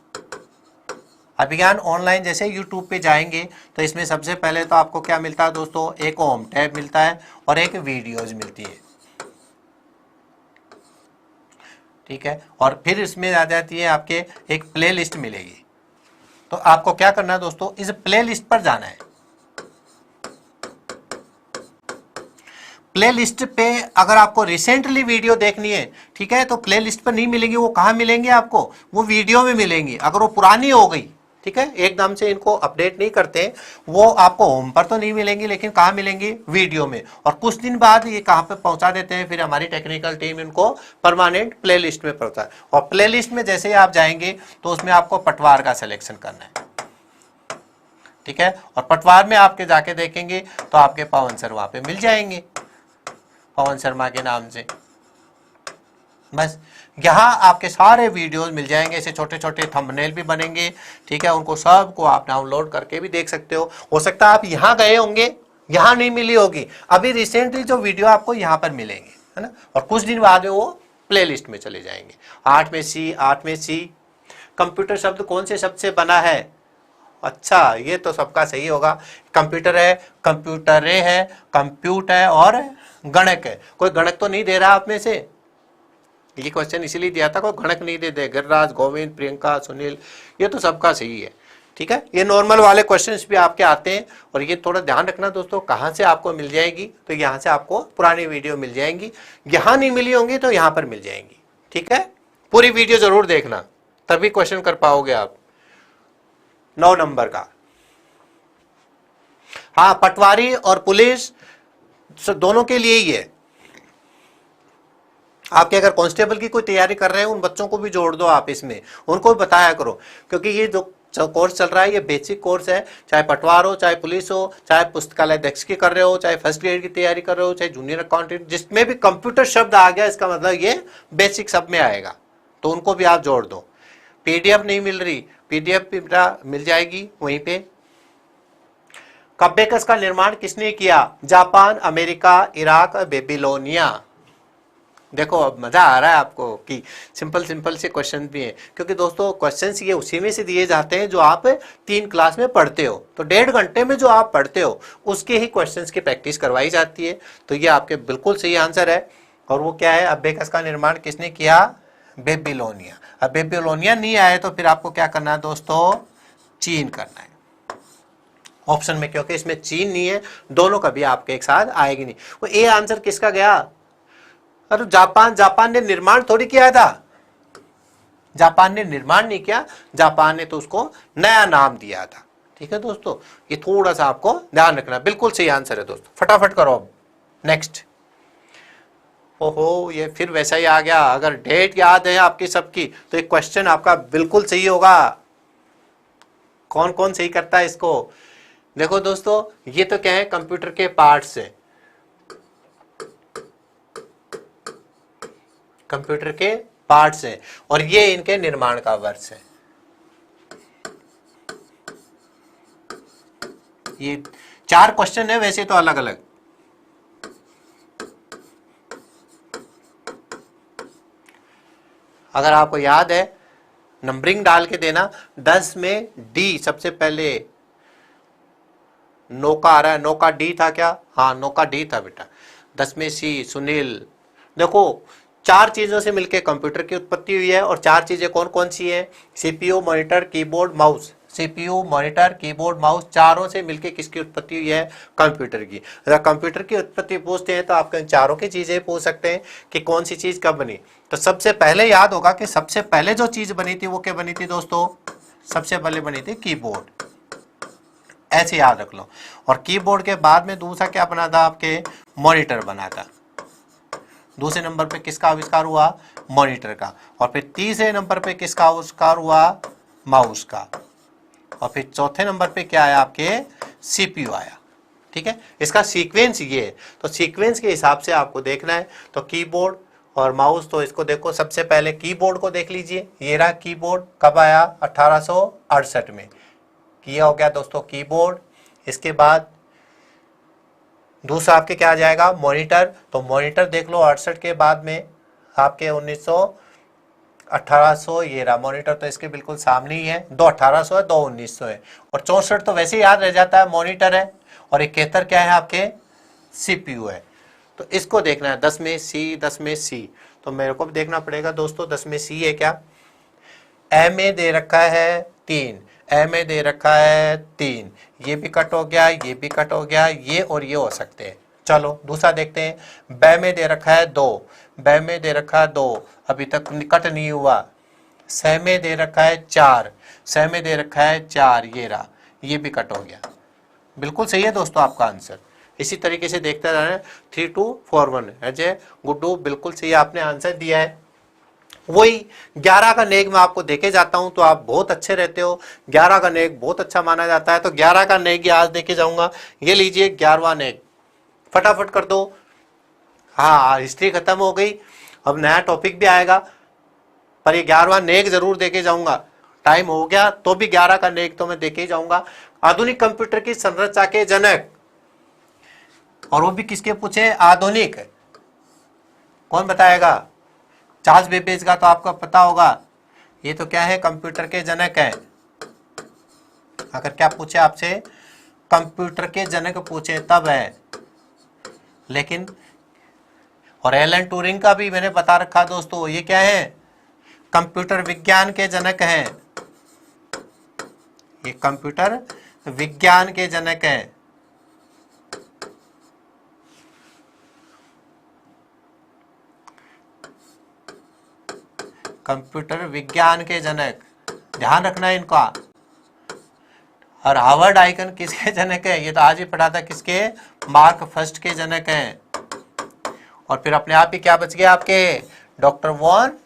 अभिज्ञान ऑनलाइन जैसे YouTube पे जाएंगे तो इसमें सबसे पहले तो आपको क्या मिलता है दोस्तों, एक होम टैब मिलता है और एक वीडियोज मिलती है। ठीक है, और फिर इसमें आ जाती है आपके एक प्ले लिस्ट मिलेगी। तो आपको क्या करना है दोस्तों, इस प्ले लिस्ट पर जाना है। प्ले लिस्ट पे अगर आपको रिसेंटली वीडियो देखनी है, ठीक है, तो प्ले लिस्ट पर नहीं मिलेंगी, वो कहाँ मिलेंगे आपको, वो वीडियो में मिलेंगी। अगर वो पुरानी हो गई, ठीक है, एकदम से इनको अपडेट नहीं करते, वो आपको होम पर तो नहीं मिलेंगी, लेकिन कहाँ मिलेंगी, वीडियो में। और कुछ दिन बाद ये कहाँ पे पहुंचा देते हैं, फिर हमारी टेक्निकल टीम इनको परमानेंट प्ले लिस्ट में पहुंचा है। और प्ले लिस्ट में जैसे ही आप जाएंगे तो उसमें आपको पटवार का सिलेक्शन करना है। ठीक है, और पटवार में आपके जाके देखेंगे तो आपके पवन सर वहां पे मिल जाएंगे, पवन शर्मा के नाम से। बस यहाँ आपके सारे वीडियोस मिल जाएंगे, ऐसे छोटे छोटे थंबनेल भी बनेंगे। ठीक है, उनको सबको आप डाउनलोड करके भी देख सकते हो सकता है आप यहाँ गए होंगे, यहाँ नहीं मिली होगी, अभी रिसेंटली जो वीडियो आपको यहाँ पर मिलेंगे, है ना, और कुछ दिन बाद में वो प्ले लिस्ट में चले जाएंगे। 8 में सी कंप्यूटर शब्द कौन से शब्द से बना है, अच्छा ये तो सबका सही होगा, कंप्यूटर है, कंप्यूटरे है, कंप्यूट है और गणक है। कोई गणक तो नहीं दे रहा आप में से, ये क्वेश्चन इसीलिए दिया था, कोई गणक नहीं दे दे, गिरिराज, गोविंद, प्रियंका, सुनील, ये तो सबका सही है। ठीक है, ये नॉर्मल वाले क्वेश्चंस भी आपके आते हैं, और ये थोड़ा ध्यान रखना दोस्तों, कहाँ से आपको मिल जाएगी, तो यहाँ से आपको पुरानी वीडियो मिल जाएंगी, यहाँ नहीं मिली होंगी तो यहाँ पर मिल जाएंगी। ठीक है, पूरी वीडियो जरूर देखना, तभी क्वेश्चन कर पाओगे आप। 9 नंबर का, हाँ, पटवारी और पुलिस दोनों के लिए ही है। आपके अगर कांस्टेबल की कोई तैयारी कर रहे हैं, उन बच्चों को भी जोड़ दो आप इसमें, उनको भी बताया करो, क्योंकि ये जो कोर्स चल रहा है ये बेसिक कोर्स है। चाहे पटवार हो, चाहे पुलिस हो, चाहे पुस्तकालय अध्यक्ष की कर रहे हो, चाहे फर्स्ट ग्रेड की तैयारी कर रहे हो, चाहे जूनियर अकाउंटेंट, जिसमें भी कंप्यूटर शब्द आ गया इसका मतलब ये बेसिक सब में आएगा, तो उनको भी आप जोड़ दो। पीडीएफ नहीं मिल रही, पीडीएफ भी मिल जाएगी वहीं पे। अबेकस का निर्माण किसने किया? जापान, अमेरिका, इराक और बेबीलोनिया। देखो अब मजा आ रहा है आपको कि सिंपल सिंपल से क्वेश्चन भी हैं, क्योंकि दोस्तों क्वेश्चंस ये उसी में से दिए जाते हैं जो आप 3 क्लास में पढ़ते हो। तो 1.5 घंटे में जो आप पढ़ते हो उसके ही क्वेश्चंस की प्रैक्टिस करवाई जाती है। तो ये आपके बिल्कुल सही आंसर है। और वो क्या है? अबेकस का निर्माण किसने किया? बेबीलोनिया। अब बेबीलोनिया नहीं आए तो फिर आपको क्या करना है दोस्तों? चीन करना है ऑप्शन में, क्योंकि इसमें चीन नहीं है, दोनों कभी आपके एक साथ आएगी नहीं। वो ए आंसर किसका गया? अरे जापान ने निर्माण थोड़ी किया था, जापान ने निर्माण नहीं किया, जापान ने तो उसको नया नाम दिया था। ठीक है दोस्तों, ये थोड़ा सा आपको ध्यान रखना। बिल्कुल सही आंसर है दोस्तों, फटाफट करो अब नेक्स्ट। ओहो, ये फिर वैसा ही आ गया। अगर डेट याद है आपकी सबकी तो एक क्वेश्चन आपका बिल्कुल सही होगा। कौन कौन सही करता है इसको? देखो दोस्तों, ये तो क्या है? कंप्यूटर के पार्ट्स है, कंप्यूटर के पार्ट्स है, और ये इनके निर्माण का वर्ष है। ये 4 क्वेश्चन है वैसे तो अलग अलग। अगर आपको याद है नंबरिंग डाल के देना। 10 में डी सबसे पहले नौका आ रहा है, नौका डी था क्या? हाँ, नौका डी था बेटा। 10 में सी सुनील। देखो 4 चीजों से मिलकर कंप्यूटर की उत्पत्ति हुई है, और 4 चीजें कौन कौन सी हैं? CPU, monitor, keyboard, mouse. CPU, monitor, keyboard, mouse, चारों से मिलकर किसकी उत्पत्ति हुई है? कंप्यूटर की। अगर कंप्यूटर की उत्पत्ति पूछते हैं तो आपके चारों की चीजें पूछ सकते हैं कि कौन सी चीज कब बनी। तो सबसे पहले याद होगा कि सबसे पहले जो चीज बनी थी वो क्या बनी थी दोस्तों? सबसे पहले बनी थी कीबोर्ड, ऐसे याद रख लो। और कीबोर्ड के बाद में दूसरा क्या बना था? आपके मॉनिटर बना था। दूसरे नंबर पे किसका आविष्कार हुआ? मॉनिटर का। और फिर तीसरे नंबर पे किसका आविष्कार हुआ? माउस का। और फिर चौथे नंबर पे क्या आया? आपके सीपीयू आया। ठीक है, इसका सीक्वेंस ये है, तो सीक्वेंस के हिसाब से आपको देखना है। तो कीबोर्ड और माउस, तो इसको देखो, सबसे पहले कीबोर्ड को देख लीजिए। ये रहा कीबोर्ड, कब आया? 1868 में किया हो गया दोस्तों कीबोर्ड। इसके बाद दूसरा आपके क्या आ जाएगा? मॉनिटर। तो मॉनिटर देख लो 68 के बाद में आपके 1800, ये रहा मॉनिटर, तो इसके बिल्कुल सामने ही है। 2 1800 है, 2 1900 है, और 64 तो वैसे ही याद रह जाता है, मॉनिटर है। और 71 क्या है? आपके सीपीयू है। तो इसको देखना है 10 में सी, 10 में सी। तो मेरे को भी देखना पड़ेगा दोस्तों 10 में सी है क्या? एम ए दे रखा है 3, एम ए दे रखा है 3, ये भी कट हो गया, ये भी कट हो गया, ये और ये हो सकते हैं। चलो दूसरा देखते हैं। बै में दे रखा है 2, बै में दे रखा है 2, अभी तक कट नहीं हुआ। सह में दे रखा है 4, सह में दे रखा है 4, ये रहा, ये भी कट हो गया। बिल्कुल सही है दोस्तों आपका आंसर। इसी तरीके से देखते रहना। 3241 अजय गुड्डू, बिल्कुल सही आपने आंसर दिया है। वही 11 का नेग मैं आपको देके जाता हूं तो आप बहुत अच्छे रहते हो। 11 का नेग बहुत अच्छा माना जाता है, तो 11 का नेग आज देके जाऊंगा। ये लीजिए 11वां नेग, फटाफट कर दो। हाँ, हिस्ट्री खत्म हो गई, अब नया टॉपिक भी आएगा, पर ये 11वां नेग जरूर देके जाऊंगा। टाइम हो गया तो भी 11 का नेग तो मैं देके ही जाऊंगा। आधुनिक कंप्यूटर की संरचना के जनक, और वो भी किसके पूछे? आधुनिक। कौन बताएगा? चार्ल्स बेबेज का तो आपको पता होगा। ये तो क्या है? कंप्यूटर के जनक है। अगर क्या पूछे आपसे, कंप्यूटर के जनक पूछे तब है। लेकिन और एलन ट्यूरिंग का भी मैंने बता रखा दोस्तों, ये क्या है? कंप्यूटर विज्ञान के जनक हैं। ये कंप्यूटर विज्ञान के जनक हैं। कंप्यूटर विज्ञान के जनक, ध्यान रखना है इनका। और हार्वर्ड आइकन किसके जनक है? ये तो आज ही पढ़ा था, किसके? मार्क फर्स्ट के जनक हैं। और फिर अपने आप ही क्या बच गया आपके? Doctor von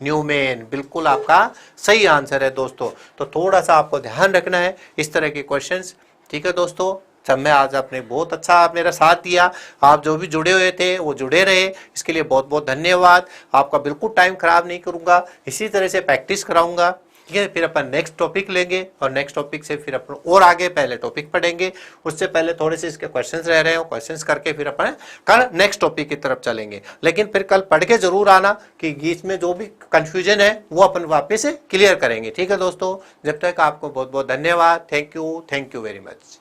Neumann. बिल्कुल आपका सही आंसर है दोस्तों। तो थोड़ा सा आपको ध्यान रखना है इस तरह के क्वेश्चंस। ठीक है दोस्तों, सब में आज आपने बहुत अच्छा आप मेरा साथ दिया। आप जो भी जुड़े हुए थे वो जुड़े रहे, इसके लिए बहुत बहुत धन्यवाद। आपका बिल्कुल टाइम खराब नहीं करूंगा, इसी तरह से प्रैक्टिस कराऊंगा। ठीक है। फिर अपन नेक्स्ट टॉपिक लेंगे और नेक्स्ट टॉपिक से फिर अपन और आगे पहले टॉपिक पढ़ेंगे। उससे पहले थोड़े से इसके क्वेश्चंस रह रहे हो, क्वेश्चंस करके फिर अपन कल नेक्स्ट टॉपिक की तरफ चलेंगे। लेकिन फिर कल पढ़ के जरूर आना कि इसमें जो भी कंफ्यूजन है वो अपन वापस से क्लियर करेंगे। ठीक है दोस्तों, जब तक आपको बहुत बहुत धन्यवाद। Thank you very much.